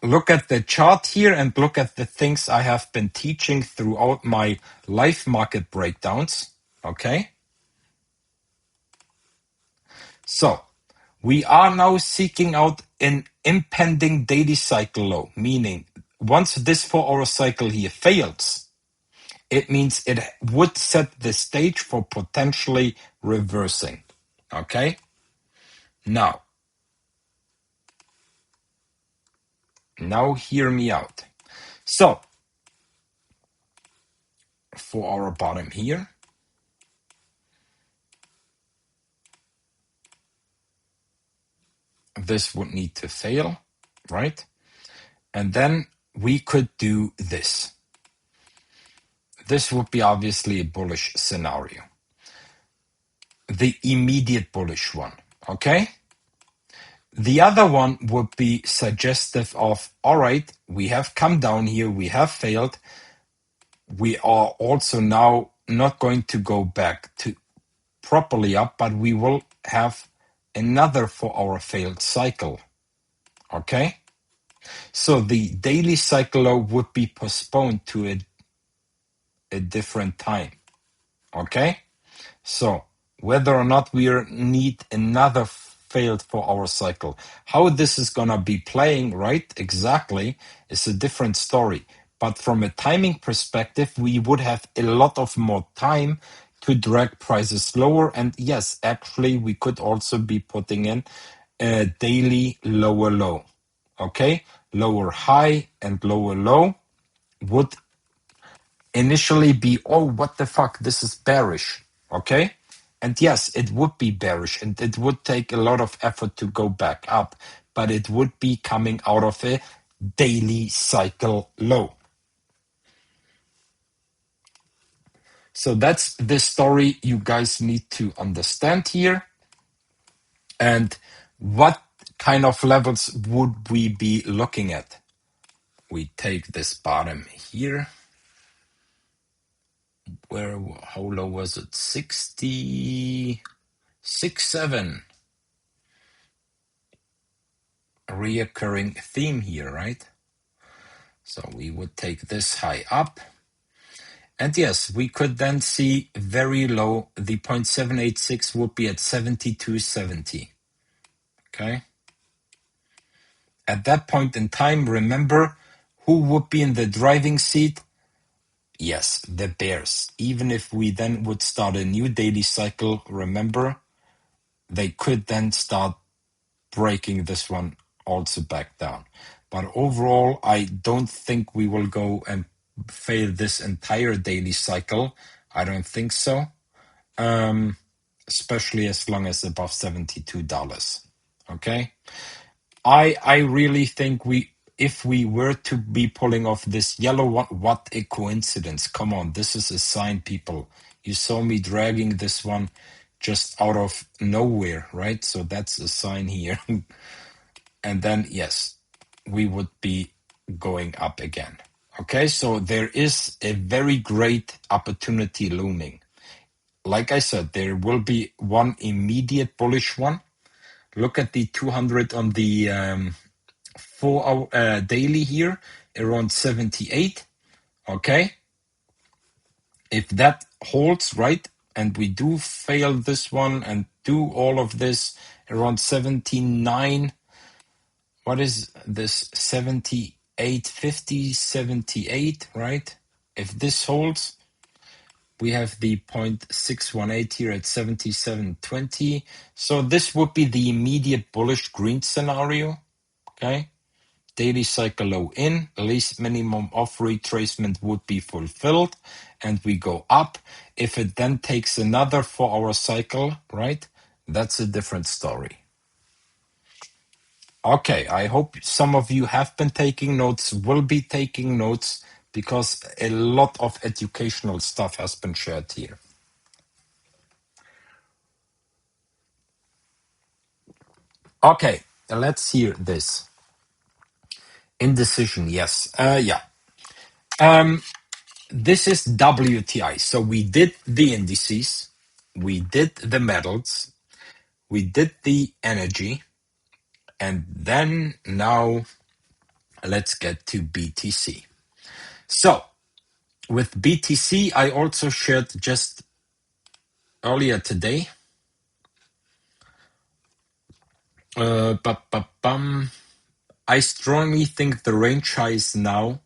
look at the chart here and look at the things I have been teaching throughout my live market breakdowns. Okay. So we are now seeking out an impending daily cycle low, meaning once this 4-hour cycle here fails, it means it would set the stage for potentially reversing. Okay. Now hear me out. So for our bottom here, this would need to fail, right? And then we could do this. This would be obviously a bullish scenario. The immediate bullish one, okay? The other one would be suggestive of, all right, we have come down here, we have failed. We are also now not going to go back to properly up, but we will have another 4-hour failed cycle, okay? So the daily cycle low would be postponed to a different time, okay? So whether or not we need another failed 4-hour cycle, how this is going to be playing, right, exactly, is a different story. But from a timing perspective, we would have a lot of more time to drag prices lower. And yes, actually, we could also be putting in a daily lower low, okay? Lower high and lower low would initially be, oh, what the fuck, this is bearish, okay? And yes, it would be bearish and it would take a lot of effort to go back up, but it would be coming out of a daily cycle low. So that's the story you guys need to understand here. And what kind of levels would we be looking at? We take this bottom here. How low was it? 66.7. Reoccurring theme here, right? So we would take this high up. And yes, we could then see very low. The 0.786 would be at 72.70. Okay. At that point in time, remember who would be in the driving seat? Yes, the bears. Even if we then would start a new daily cycle, remember, they could then start breaking this one also back down. But overall, I don't think we will go and fail this entire daily cycle. I don't think so. Especially as long as above $72. Okay. I really think if we were to be pulling off this yellow one, what a coincidence. Come on, this is a sign, people. You saw me dragging this one just out of nowhere, right? So that's a sign here. And then, yes, we would be going up again. Okay, so there is a very great opportunity looming. Like I said, there will be one immediate bullish one. Look at the 200 on the 4-hour daily here, around 78. Okay, if that holds, right, and we do fail this one and do all of this around 79, what is this, 78.50, 78, right? If this holds, we have the 0.618 here at 77.20. So this would be the immediate bullish green scenario. Okay. Daily cycle low in, least minimum off retracement would be fulfilled, and we go up. If it then takes another 4-hour cycle, right, that's a different story. Okay, I hope some of you have been taking notes, will be taking notes, because a lot of educational stuff has been shared here. Okay, let's hear this. Indecision, yes. Yeah. This is WTI. So we did the indices, we did the metals, we did the energy, and then now let's get to BTC. So with BTC, I also shared just earlier today. I strongly think the range high is now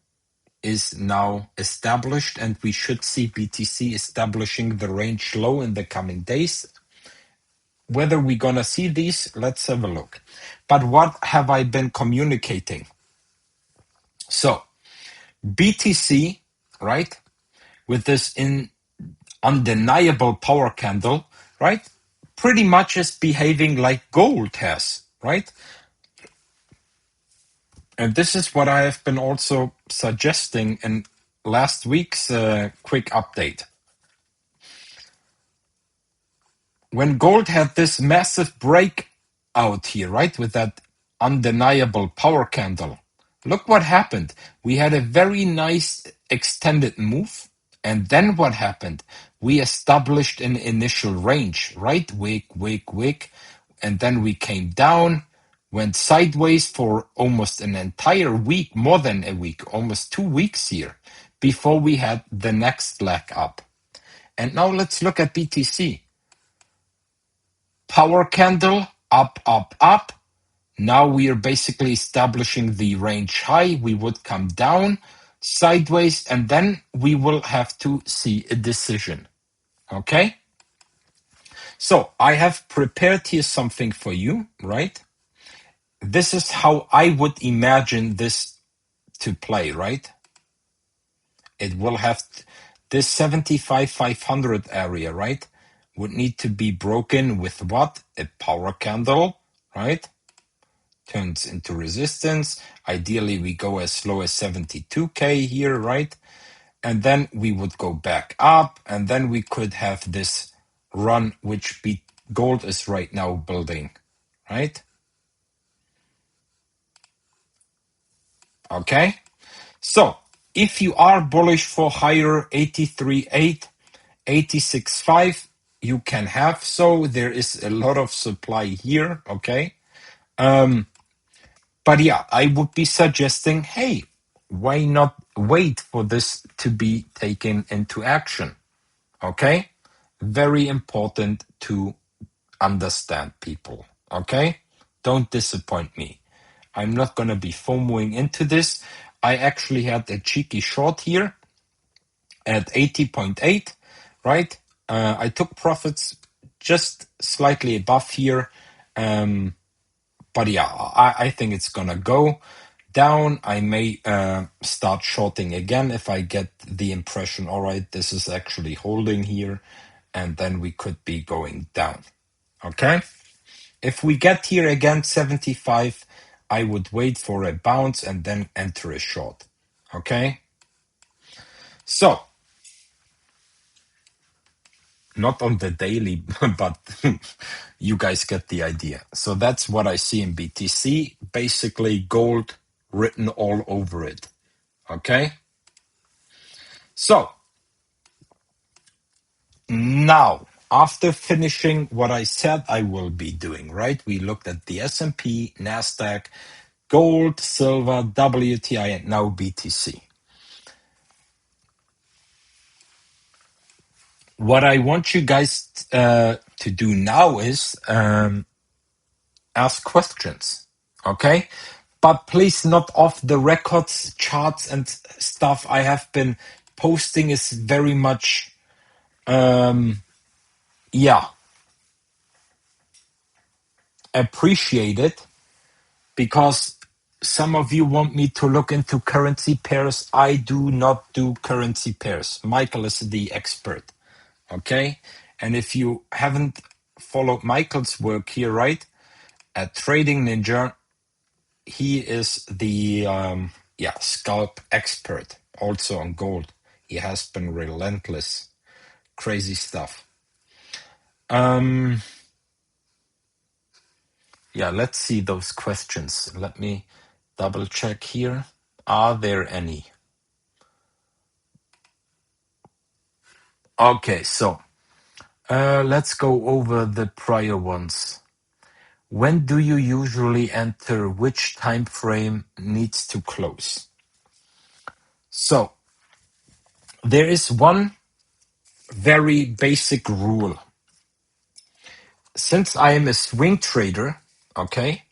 established, and we should see BTC establishing the range low in the coming days. Whether we're gonna see these, let's have a look. But what have I been communicating? So BTC, right, with this undeniable power candle, right, pretty much is behaving like gold has, right? And this is what I have been also suggesting in last week's quick update. When gold had this massive breakout here, right, with that undeniable power candle, look what happened. We had a very nice extended move. And then what happened? We established an initial range, right? Wick. And then we came down, went sideways for almost an entire week, more than a week, almost 2 weeks here, before we had the next leg up. And now let's look at BTC. Power candle, up. Now we are basically establishing the range high. We would come down sideways, and then we will have to see a decision. Okay? So I have prepared here something for you, right? This is how I would imagine this to play, right? It will have this 75,500 area, right? Would need to be broken with what? A power candle, right? Turns into resistance. Ideally, we go as low as 72K here, right? And then we would go back up, and then we could have this run, which gold is right now building, right? Okay. So if you are bullish for higher 83.8, 86.5, you can have so. There is a lot of supply here, okay? But yeah, I would be suggesting, hey, why not wait for this to be taken into action? Okay? Very important to understand, people. Okay? Don't disappoint me. I'm not going to be FOMOing into this. I actually had a cheeky short here at 80.8, right? I took profits just slightly above here, but But yeah, I think it's gonna go down. I may start shorting again if I get the impression, all right, this is actually holding here, and then we could be going down. Okay? If we get here again 75, I would wait for a bounce and then enter a short. Okay? So, not on the daily, but you guys get the idea. So that's what I see in BTC. Basically, gold written all over it. Okay? So, now, after finishing what I said I will be doing, right? We looked at the S&P, NASDAQ, gold, silver, WTI, and now BTC. What I want you guys to do now is ask questions, okay? But please not off the records, charts, and stuff I have been posting is very much, appreciated, because some of you want me to look into currency pairs. I do not do currency pairs. Michael is the expert, okay? And if you haven't followed Michael's work here, right, at Trading Ninja, he is the scalp expert, also on gold. He has been relentless, crazy stuff. Let's see those questions. Let me double check here. Are there any? Okay, so let's go over the prior ones. When do you usually enter? Which time frame needs to close? So there is one very basic rule. Since I am a swing trader, okay,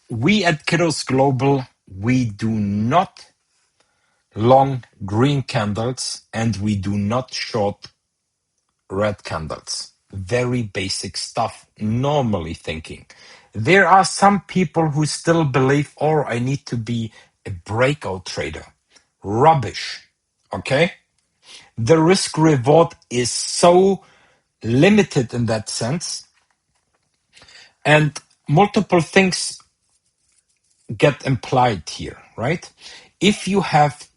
we at Kiddos Global, we do not long green candles and we do not short red candles. Very basic stuff, normally thinking. There are some people who still believe, oh, I need to be a breakout trader. Rubbish, okay? The risk reward is so limited in that sense, and multiple things get implied here, right? If you have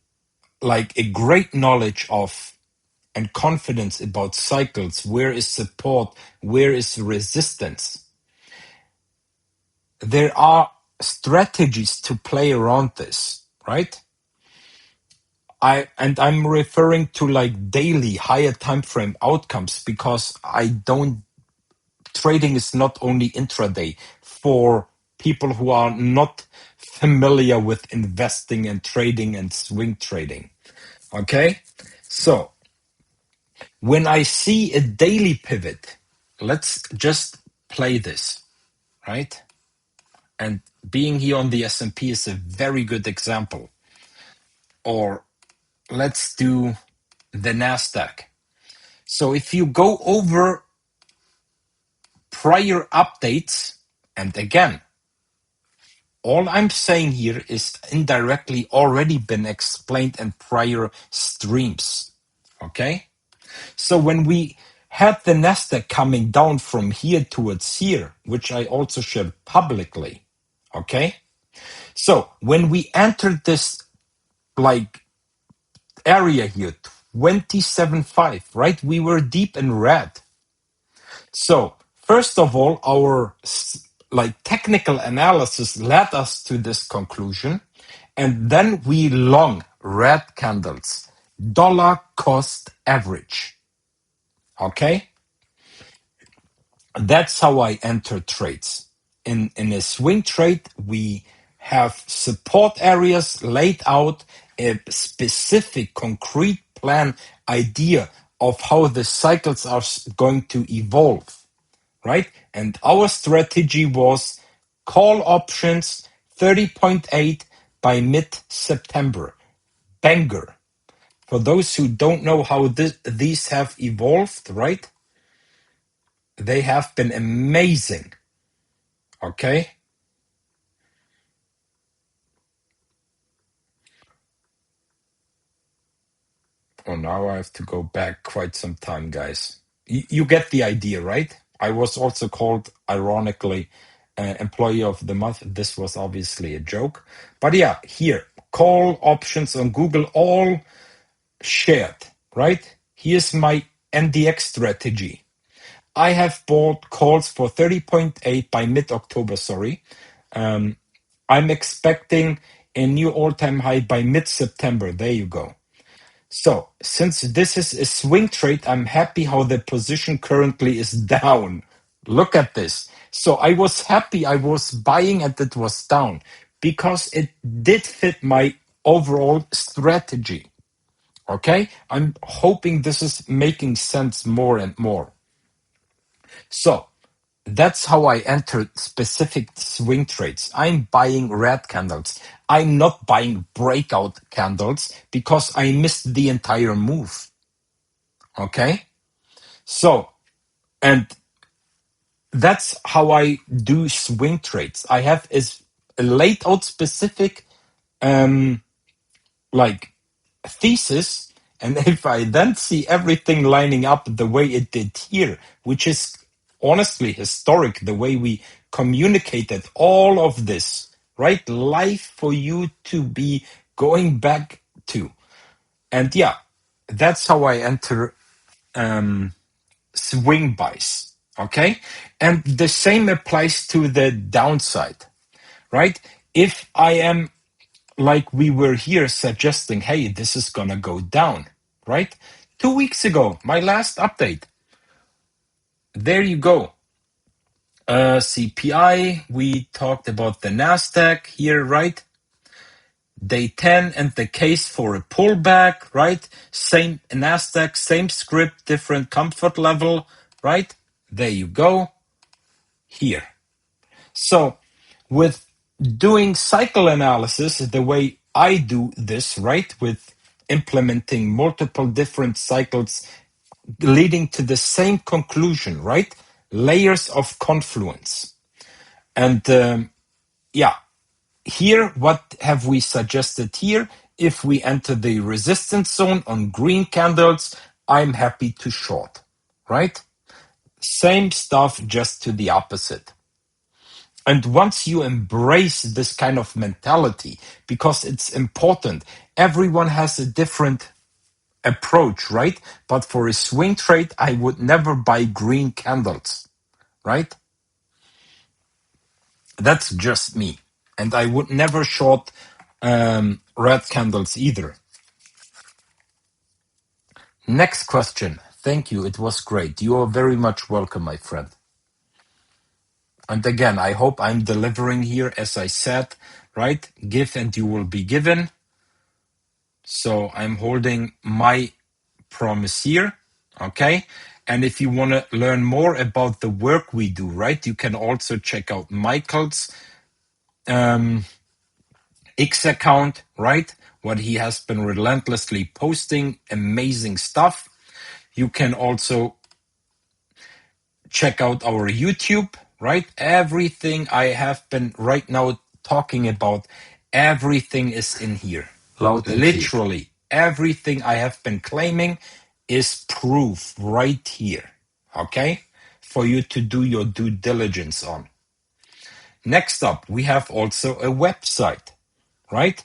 like a great knowledge of and confidence about cycles, where is support, where is resistance, there are strategies to play around this, right? I'm referring to like daily higher time frame outcomes, because trading is not only intraday for people who are not familiar with investing and trading and swing trading. Okay? So, when I see a daily pivot, let's just play this, right? And being here on the S&P is a very good example. Or let's do the NASDAQ. So if you go over prior updates, and again, all I'm saying here is indirectly already been explained in prior streams, okay? So when we had the Nasdaq coming down from here towards here, which I also shared publicly, okay? So when we entered this like area here, 27.5, right? We were deep in red. So first of all, our like technical analysis led us to this conclusion, and then we long red candles, dollar cost average. Okay, that's how I enter trades. In a swing trade, we have support areas laid out, a specific concrete plan idea of how the cycles are going to evolve. Right? And our strategy was call options 30.8 by mid-September. Banger. For those who don't know how these have evolved, right? they have been amazing. Okay. Oh, now I have to go back quite some time, guys. You get the idea, right? I was also called, ironically, Employee of the Month. This was obviously a joke. But yeah, here, call options on Google, all shared, right? Here's my NDX strategy. I have bought calls for 30.8 by mid-October, sorry. I'm expecting a new all-time high by mid-September. There you go. So, since this is a swing trade, I'm happy how the position currently is down. Look at this. So, I was happy I was buying and it was down because it did fit my overall strategy. Okay? I'm hoping this is making sense more and more. So, that's how I enter specific swing trades. I'm buying red candles. I'm not buying breakout candles because I missed the entire move. Okay? So, and that's how I do swing trades. I have is laid out specific like thesis, and if I then see everything lining up the way it did here, which is honestly historic, the way we communicated all of this, right? Life for you to be going back to. And yeah, that's how I enter swing buys. Okay. And the same applies to the downside, right? If I am like we were here suggesting, hey, this is going to go down, right? 2 weeks ago, my last update. There you go. CPI, we talked about the NASDAQ here, right? Day 10 and the case for a pullback, right? Same NASDAQ, same script, different comfort level, right? There you go. Here. So with doing cycle analysis the way I do this, right, with implementing multiple different cycles leading to the same conclusion, right? Layers of confluence. And yeah, here, what have we suggested here? If we enter the resistance zone on green candles, I'm happy to short, right? Same stuff, just to the opposite. And once you embrace this kind of mentality, because it's important, everyone has a different approach, right? But for a swing trade, I would never buy green candles, right? That's just me. And I would never short red candles either. Next question. Thank you. It was great. You are very much welcome, my friend. And again, I hope I'm delivering here, as I said, right? Give and you will be given. So I'm holding my promise here. Okay. And if you want to learn more about the work we do, right, you can also check out Michael's X account, right? What he has been relentlessly posting, amazing stuff. You can also check out our YouTube, right? Everything I have been right now talking about, everything is in here. Loud and clear. Literally, everything I have been claiming is proof right here, okay? For you to do your due diligence on. Next up, we have also a website, right?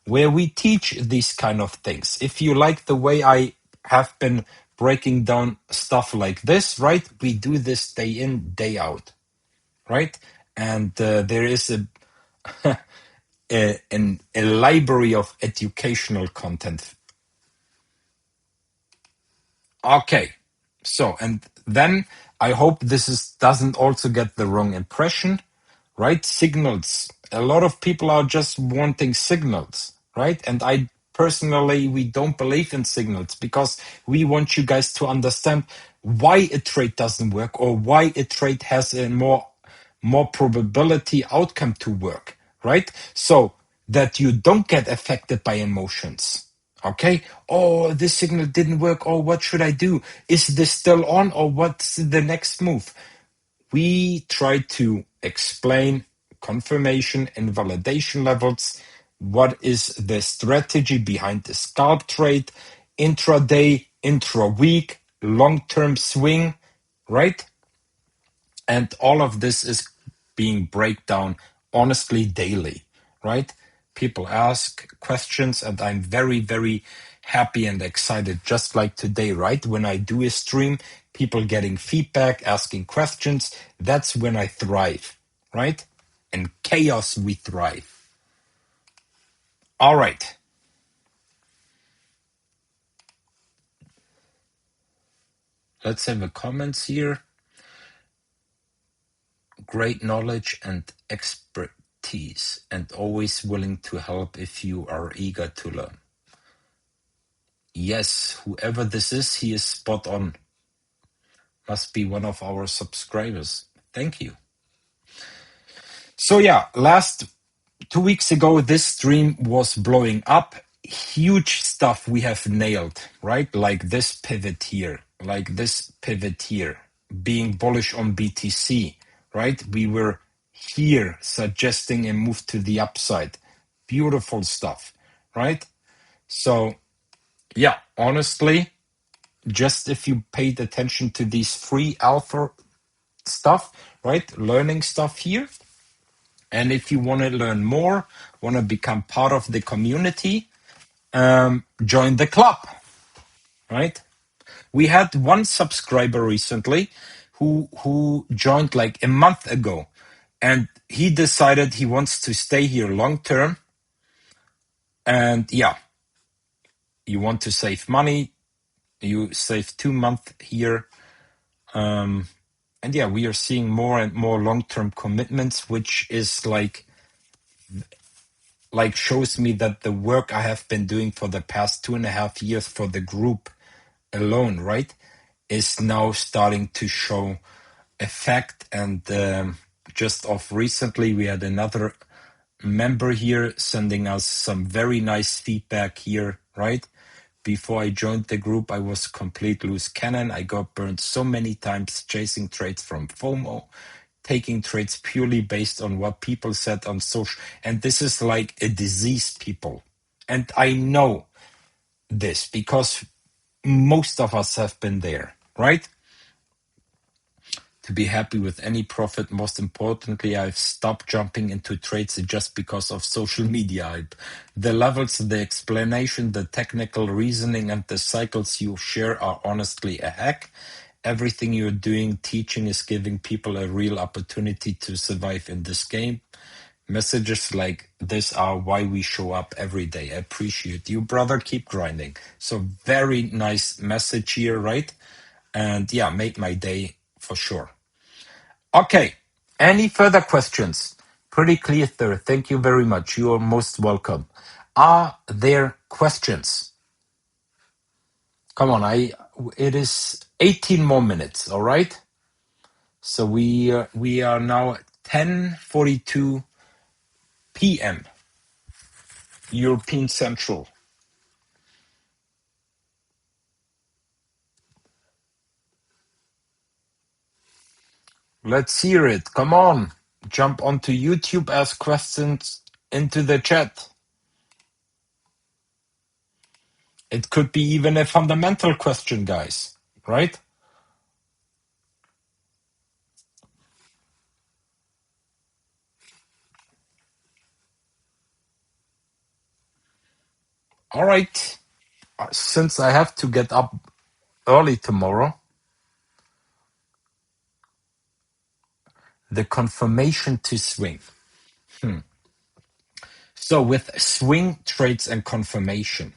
Where we teach these kind of things. If you like the way I have been breaking down stuff like this, right? We do this day in, day out, right? And there is a library of educational content. Okay, so and then I hope doesn't also get the wrong impression, right? Signals. A lot of people are just wanting signals, right? And I personally, we don't believe in signals because we want you guys to understand why a trade doesn't work or why a trade has a more probability outcome to work, right? So that you don't get affected by emotions. Okay. Oh, this signal didn't work. Oh, what should I do? Is this still on, or what's the next move? We try to explain confirmation and validation levels. What is the strategy behind the scalp trade, intraday, intra-week, long-term swing, right? And all of this is being breakdown honestly daily, right? People ask questions, and I'm very, very happy and excited, just like today, right? When I do a stream, people getting feedback, asking questions, that's when I thrive, right? In chaos, we thrive. All right. Let's have a comments here. Great knowledge and expertise, and always willing to help if you are eager to learn. Yes, whoever this is, he is spot on. Must be one of our subscribers. Thank you. So yeah, last 2 weeks ago, this stream was blowing up. Huge stuff we have nailed, right? Like this pivot here, like this pivot here, being bullish on BTC, right? We were here suggesting a move to the upside. Beautiful stuff, right? So yeah, honestly, just if you paid attention to these free alpha stuff, right? Learning stuff here. And if you want to learn more, want to become part of the community, join the club, right? We had one subscriber recently who joined like a month ago, and he decided he wants to stay here long term. And yeah, you want to save money, you save 2 months here. And yeah, we are seeing more and more long-term commitments, which is like shows me that the work I have been doing for the past 2.5 years for the group alone, right, is now starting to show effect. And just off recently, we had another member here sending us some very nice feedback here, right? Before I joined the group, I was complete loose cannon. I got burned so many times chasing trades from FOMO, taking trades purely based on what people said on social. And this is like a disease, people. And I know this because most of us have been there, right? To be happy with any profit. Most importantly, I've stopped jumping into trades just because of social media hype. The levels, the explanation, the technical reasoning, and the cycles you share are honestly a hack. Everything you're doing, teaching, is giving people a real opportunity to survive in this game. Messages like this are why we show up every day. I appreciate you, brother. Keep grinding. So very nice message here, right? And yeah, made my day for sure. Okay, any further questions? Pretty clear there. Thank you very much. You are most welcome. Are there questions? Come on, it is 18 more minutes, all right? So we are now at 10:42 p.m. European Central. Let's hear it. Come on. Jump onto YouTube, ask questions into the chat. It could be even a fundamental question, guys, right? All right. Since I have to get up early tomorrow, the confirmation to swing. So with swing trades and confirmation.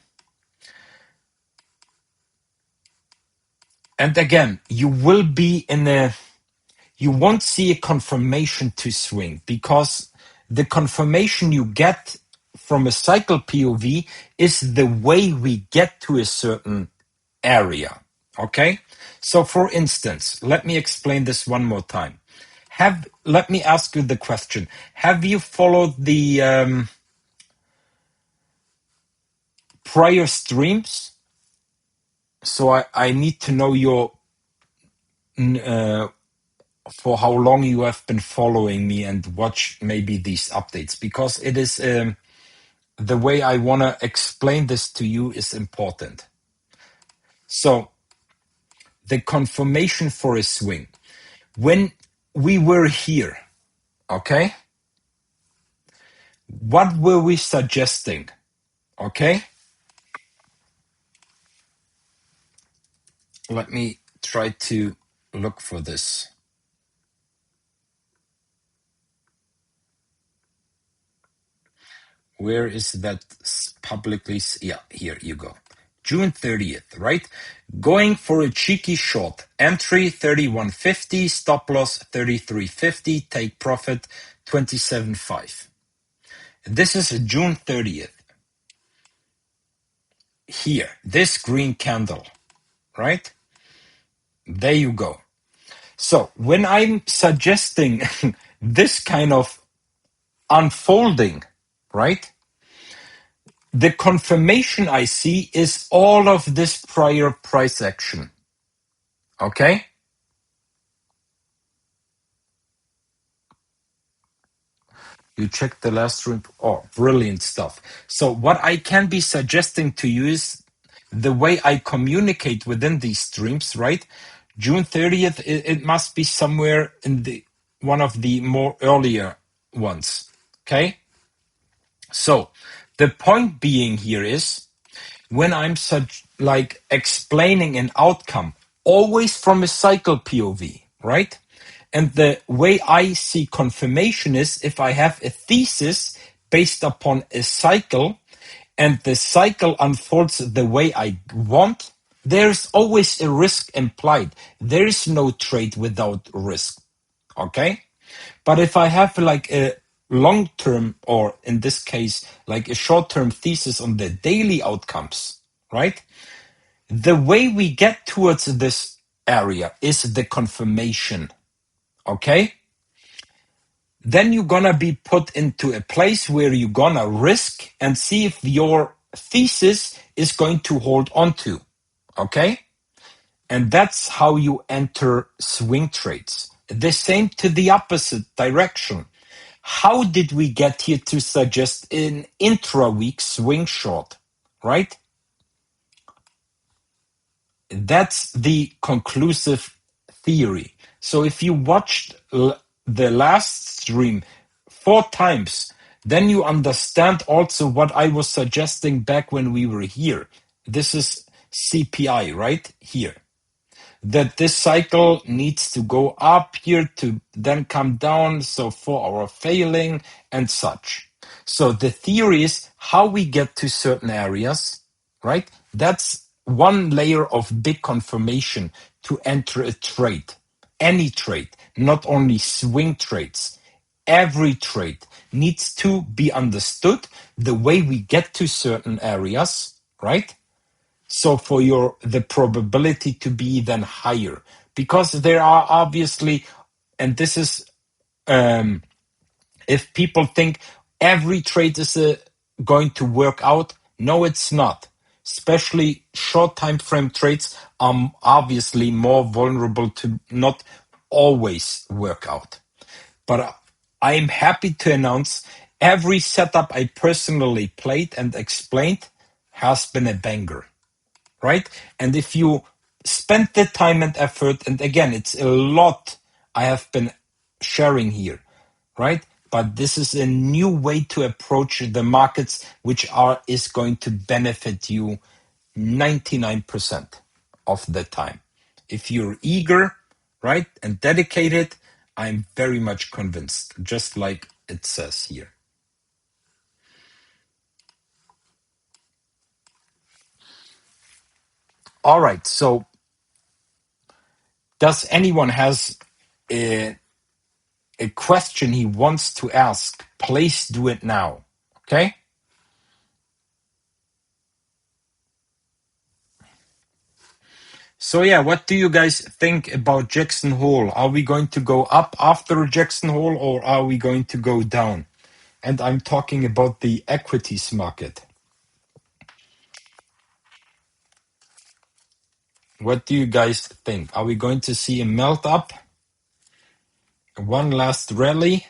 And again, you won't see a confirmation to swing because the confirmation you get from a cycle POV is the way we get to a certain area. Okay? So for instance, let me explain this one more time. Let me ask you the question. Have you followed the prior streams. So I need to know your for how long you have been following me and watch maybe these updates, because it is the way I want to explain this to you is important. So the confirmation for a swing. When we were here, okay, what were we suggesting? Okay, let me try to look for this. Where is that publicly? Yeah, here you go. June 30th, right? Going for a cheeky short. Entry 31.50, stop loss 33.50, take profit 27.5. This is June 30th. Here, this green candle, right? There you go. So when I'm suggesting this kind of unfolding, right? The confirmation I see is all of this prior price action. Okay? You checked the last stream. Oh, brilliant stuff. So what I can be suggesting to you is the way I communicate within these streams, right? June 30th, it must be somewhere in the one of the more earlier ones. Okay? So the point being here is when I'm such like explaining an outcome, always from a cycle POV, right? And the way I see confirmation is if I have a thesis based upon a cycle and the cycle unfolds the way I want, there's always a risk implied. There is no trade without risk. Okay? But if I have like a long term, or in this case, like a short term thesis on the daily outcomes, right? The way we get towards this area is the confirmation. Okay? Then you're gonna be put into a place where you're gonna risk and see if your thesis is going to hold on to. Okay? And that's how you enter swing trades. The same to the opposite direction. How did we get here to suggest an intra-week swing short, right? That's the conclusive theory. So if you watched the last stream 4 times, then you understand also what I was suggesting back when we were here. This is CPI right here. That this cycle needs to go up here to then come down, so 4-hour failing and such. So the theory is how we get to certain areas, right? That's one layer of big confirmation to enter a trade. Any trade, not only swing trades. Every trade needs to be understood the way we get to certain areas, right? So for the probability to be then higher, because there are obviously, and this is if people think every trade is going to work out, no, it's not. Especially short time frame trades are obviously more vulnerable to not always work out. But I'm happy to announce every setup I personally played and explained has been a banger. Right? And if you spend the time and effort, and again, it's a lot I have been sharing here, right? But this is a new way to approach the markets, which is going to benefit you 99% of the time. If you're eager, right, and dedicated, I'm very much convinced, just like it says here. All right, so does anyone has a question he wants to ask, please do it now. Okay? So yeah, what do you guys think about Jackson Hole? Are we going to go up after Jackson Hole or are we going to go down? And I'm talking about the equities market. What do you guys think? Are we going to see a melt up? One last rally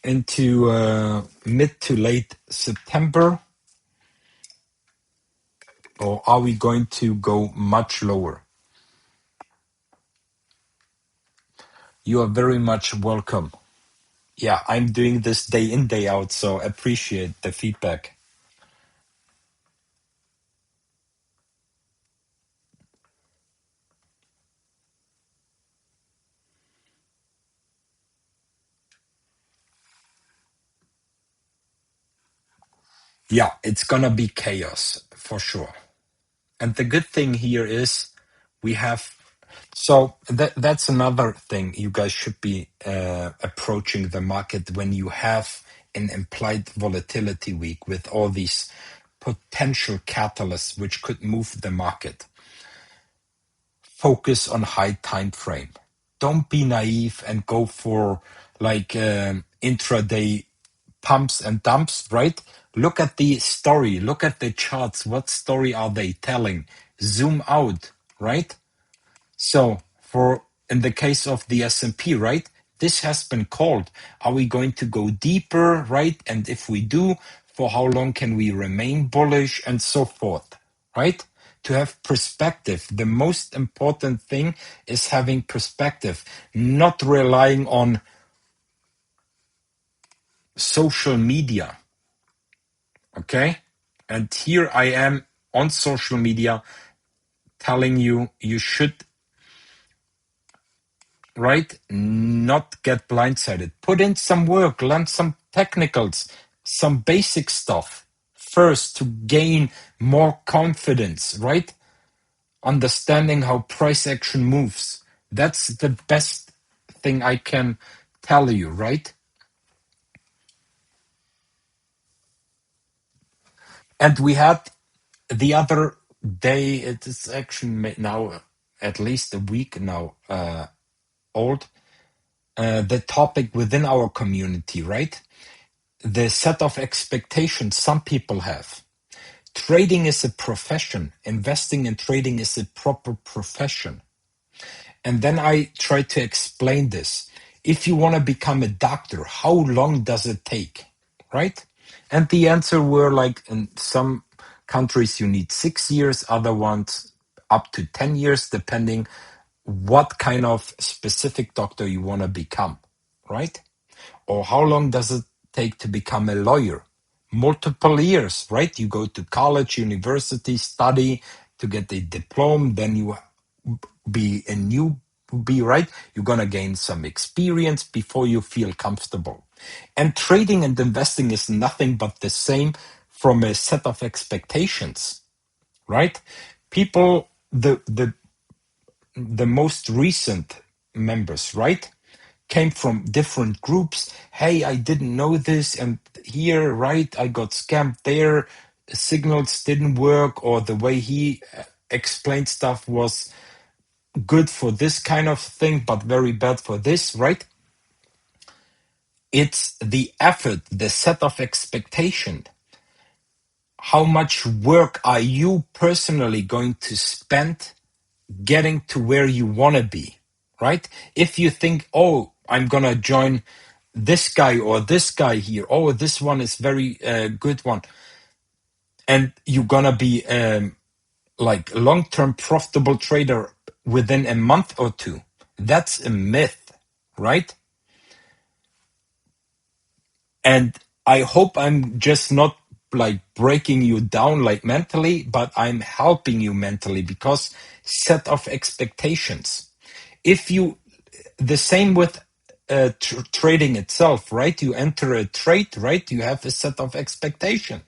into mid to late September? Or are we going to go much lower? You are very much welcome. Yeah, I'm doing this day in, day out, so appreciate the feedback. Yeah, it's gonna be chaos for sure. And the good thing here is we have, so that's another thing you guys should be approaching the market when you have an implied volatility week with all these potential catalysts which could move the market. Focus on high time frame. Don't be naive and go for like intraday pumps and dumps, right? Look at the story, look at the charts. What story are they telling? Zoom out, right? So for in the case of the S&P, right? This has been called. Are we going to go deeper, right? And if we do, for how long can we remain bullish and so forth, right? To have perspective. The most important thing is having perspective, not relying on social media. Okay? And here I am on social media telling you you should, right, not get blindsided. Put in some work, learn some technicals, some basic stuff first to gain more confidence, right? Understanding how price action moves. That's the best thing I can tell you, right? And we had the other day, it is actually now at least a week now old, the topic within our community, right? The set of expectations some people have. Trading is a profession. Investing and trading is a proper profession. And then I try to explain this. If you want to become a doctor, how long does it take? Right? And the answer were like in some countries you need 6 years, other ones up to 10 years, depending what kind of specific doctor you want to become. Right? Or how long does it take to become a lawyer? Multiple years, right? You go to college, university, study to get a diploma, then you be a newbie, right? You're gonna gain some experience before you feel comfortable. And trading and investing is nothing but the same from a set of expectations, right? People, the most recent members, right? Came from different groups. Hey, I didn't know this, and here, right, I got scammed there. Signals didn't work, or the way he explained stuff was good for this kind of thing, but very bad for this, right? It's the effort, the set of expectation. How much work are you personally going to spend getting to where you want to be, right? If you think, oh, I'm going to join this guy or this guy here, oh, this one is very good one, and you're going to be like long-term profitable trader within a month or two, that's a myth, right? And I hope I'm just not like breaking you down like mentally, but I'm helping you mentally because set of expectations. If you, the same with trading itself, right? You enter a trade, right? You have a set of expectation,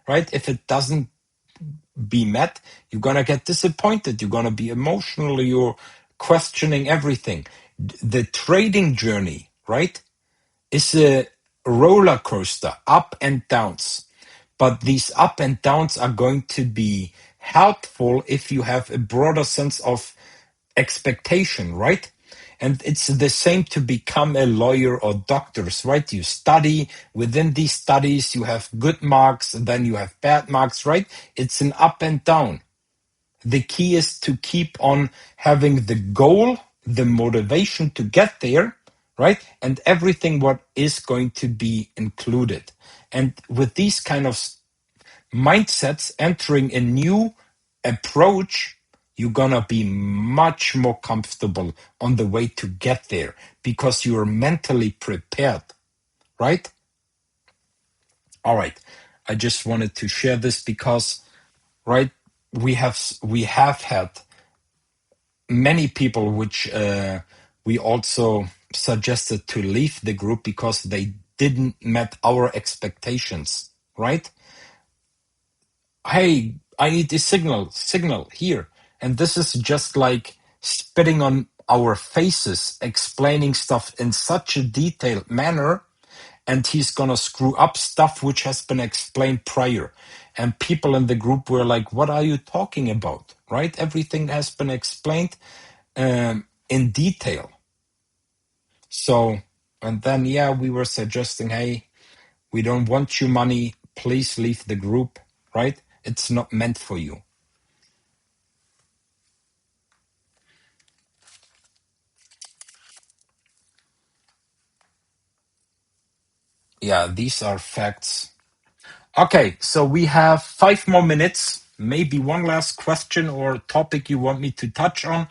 right? If it doesn't be met, you're gonna get disappointed. You're gonna be emotional. You're questioning everything. The trading journey, right, is a roller coaster, up and downs. But these up and downs are going to be helpful if you have a broader sense of expectation, right? And it's the same to become a lawyer or doctors, right? You study, within these studies, you have good marks, and then you have bad marks, right? It's an up and down. The key is to keep on having the goal, the motivation to get there, right? And everything what is going to be included. And with these kind of mindsets, entering a new approach, you're gonna be much more comfortable on the way to get there because you're mentally prepared, right? All right. I just wanted to share this because, right, we have had many people which we also suggested to leave the group because they didn't met our expectations, right? Hey, I need a signal here. And this is just like spitting on our faces, explaining stuff in such a detailed manner, and he's gonna screw up stuff which has been explained prior. And people in the group were like, what are you talking about? Right? Everything has been explained in detail. So, and then, yeah, we were suggesting, hey, we don't want your money. Please leave the group, right? It's not meant for you. Yeah, these are facts. Okay, so we have 5 more minutes. Maybe one last question or topic you want me to touch on,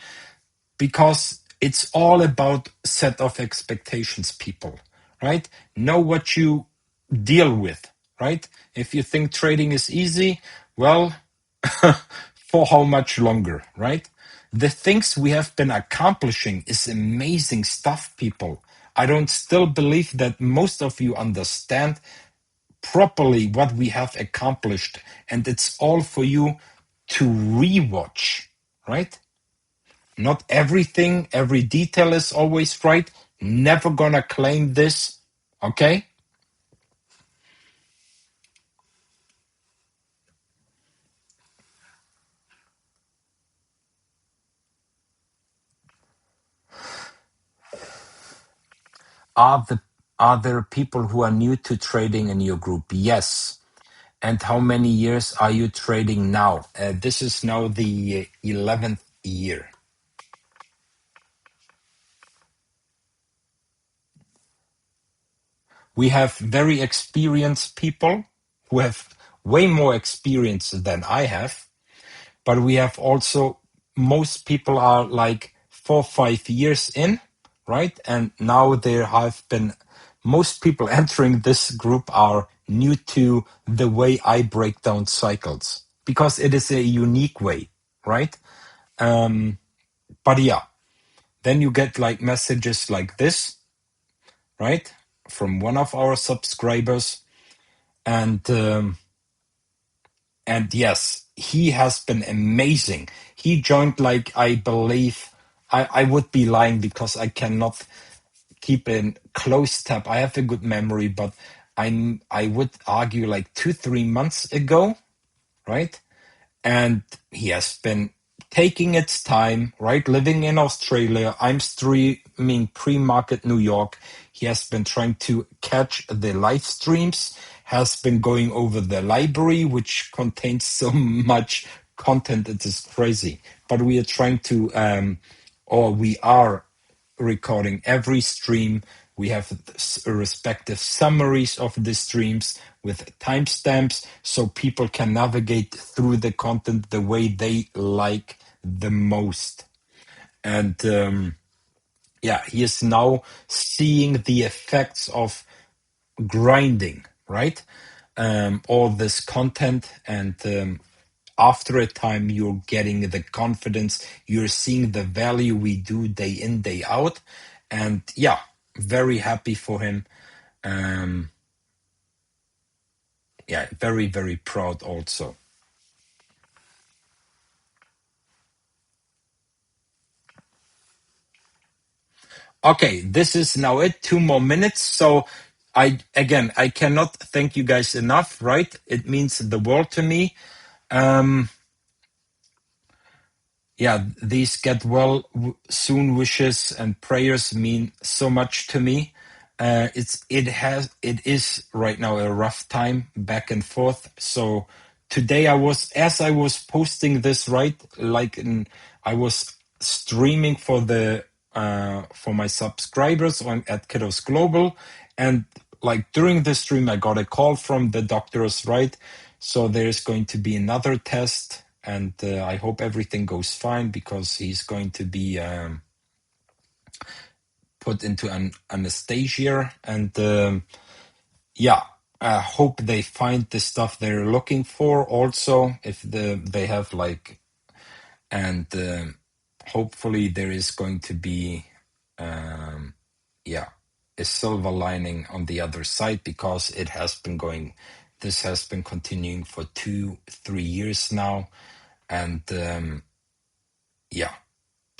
because it's all about set of expectations, people, right? Know what you deal with, right? If you think trading is easy, well, for how much longer, right? The things we have been accomplishing is amazing stuff, people. I don't still believe that most of you understand properly what we have accomplished, and it's all for you to rewatch, right? Not everything, every detail is always right. Never gonna claim this, okay? Are the are there people who are new to trading in your group? Yes. And how many years are you trading now? This is now the 11th year. We have very experienced people who have way more experience than I have, but we have also, most people are like 4 or 5 years in, right? And now there have been, most people entering this group are new to the way I break down cycles because it is a unique way, right? But yeah, then you get like messages like this, right? From one of our subscribers. And yes, he has been amazing. He joined like, I believe, I would be lying because I cannot keep in close tab. I have a good memory, but I would argue like 2 3 months ago, right? And he has been taking its time, right? Living in Australia. I'm streaming pre-market New York. He has been trying to catch the live streams, has been going over the library, which contains so much content. It is crazy. But we are trying to, or we are recording every stream. We have respective summaries of the streams with timestamps so people can navigate through the content the way they like the most. And yeah, he is now seeing the effects of grinding, right? All this content, and after a time you're getting the confidence, you're seeing the value we do day in, day out. And yeah, very happy for him. Yeah, very, very proud also. Okay, this is now it. 2 more minutes. So I cannot thank you guys enough, right? It means the world to me. Yeah, these get well soon wishes and prayers mean so much to me. It is right now a rough time back and forth. So today as I was posting this, right, I was streaming for for my subscribers at Kiddos Global, and like during the stream I got a call from the doctors, right? So there's going to be another test, and I hope everything goes fine, because he's going to be put into an anesthesia, and yeah, I hope they find the stuff they're looking for also, if they have like, and hopefully there is going to be yeah, a silver lining on the other side, because this has been continuing for 2-3 years now, and yeah,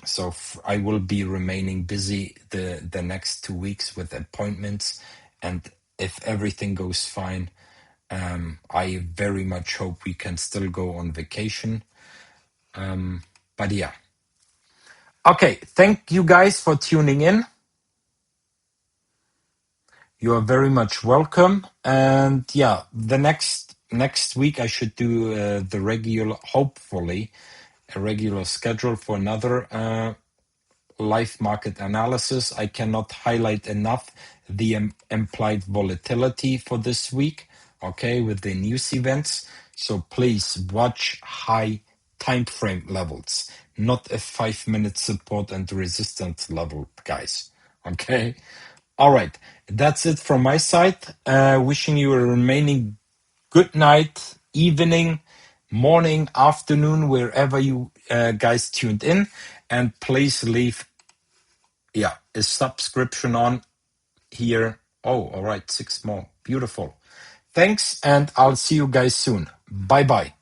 so I will be remaining busy the next 2 weeks with appointments, and if everything goes fine, I very much hope we can still go on vacation. But yeah. Okay, thank you guys for tuning in. You are very much welcome. And yeah, the next week I should do hopefully a regular schedule for another live market analysis. I cannot highlight enough the implied volatility for this week, okay, with the news events. So please watch high time frame levels, not a 5-minute support and resistance level, guys. Okay. All right. That's it from my side. Wishing you a remaining good night, evening, morning, afternoon, wherever you guys tuned in. And please leave a subscription on here. Oh, all right, 6 more. Beautiful. Thanks, and I'll see you guys soon. Bye-bye.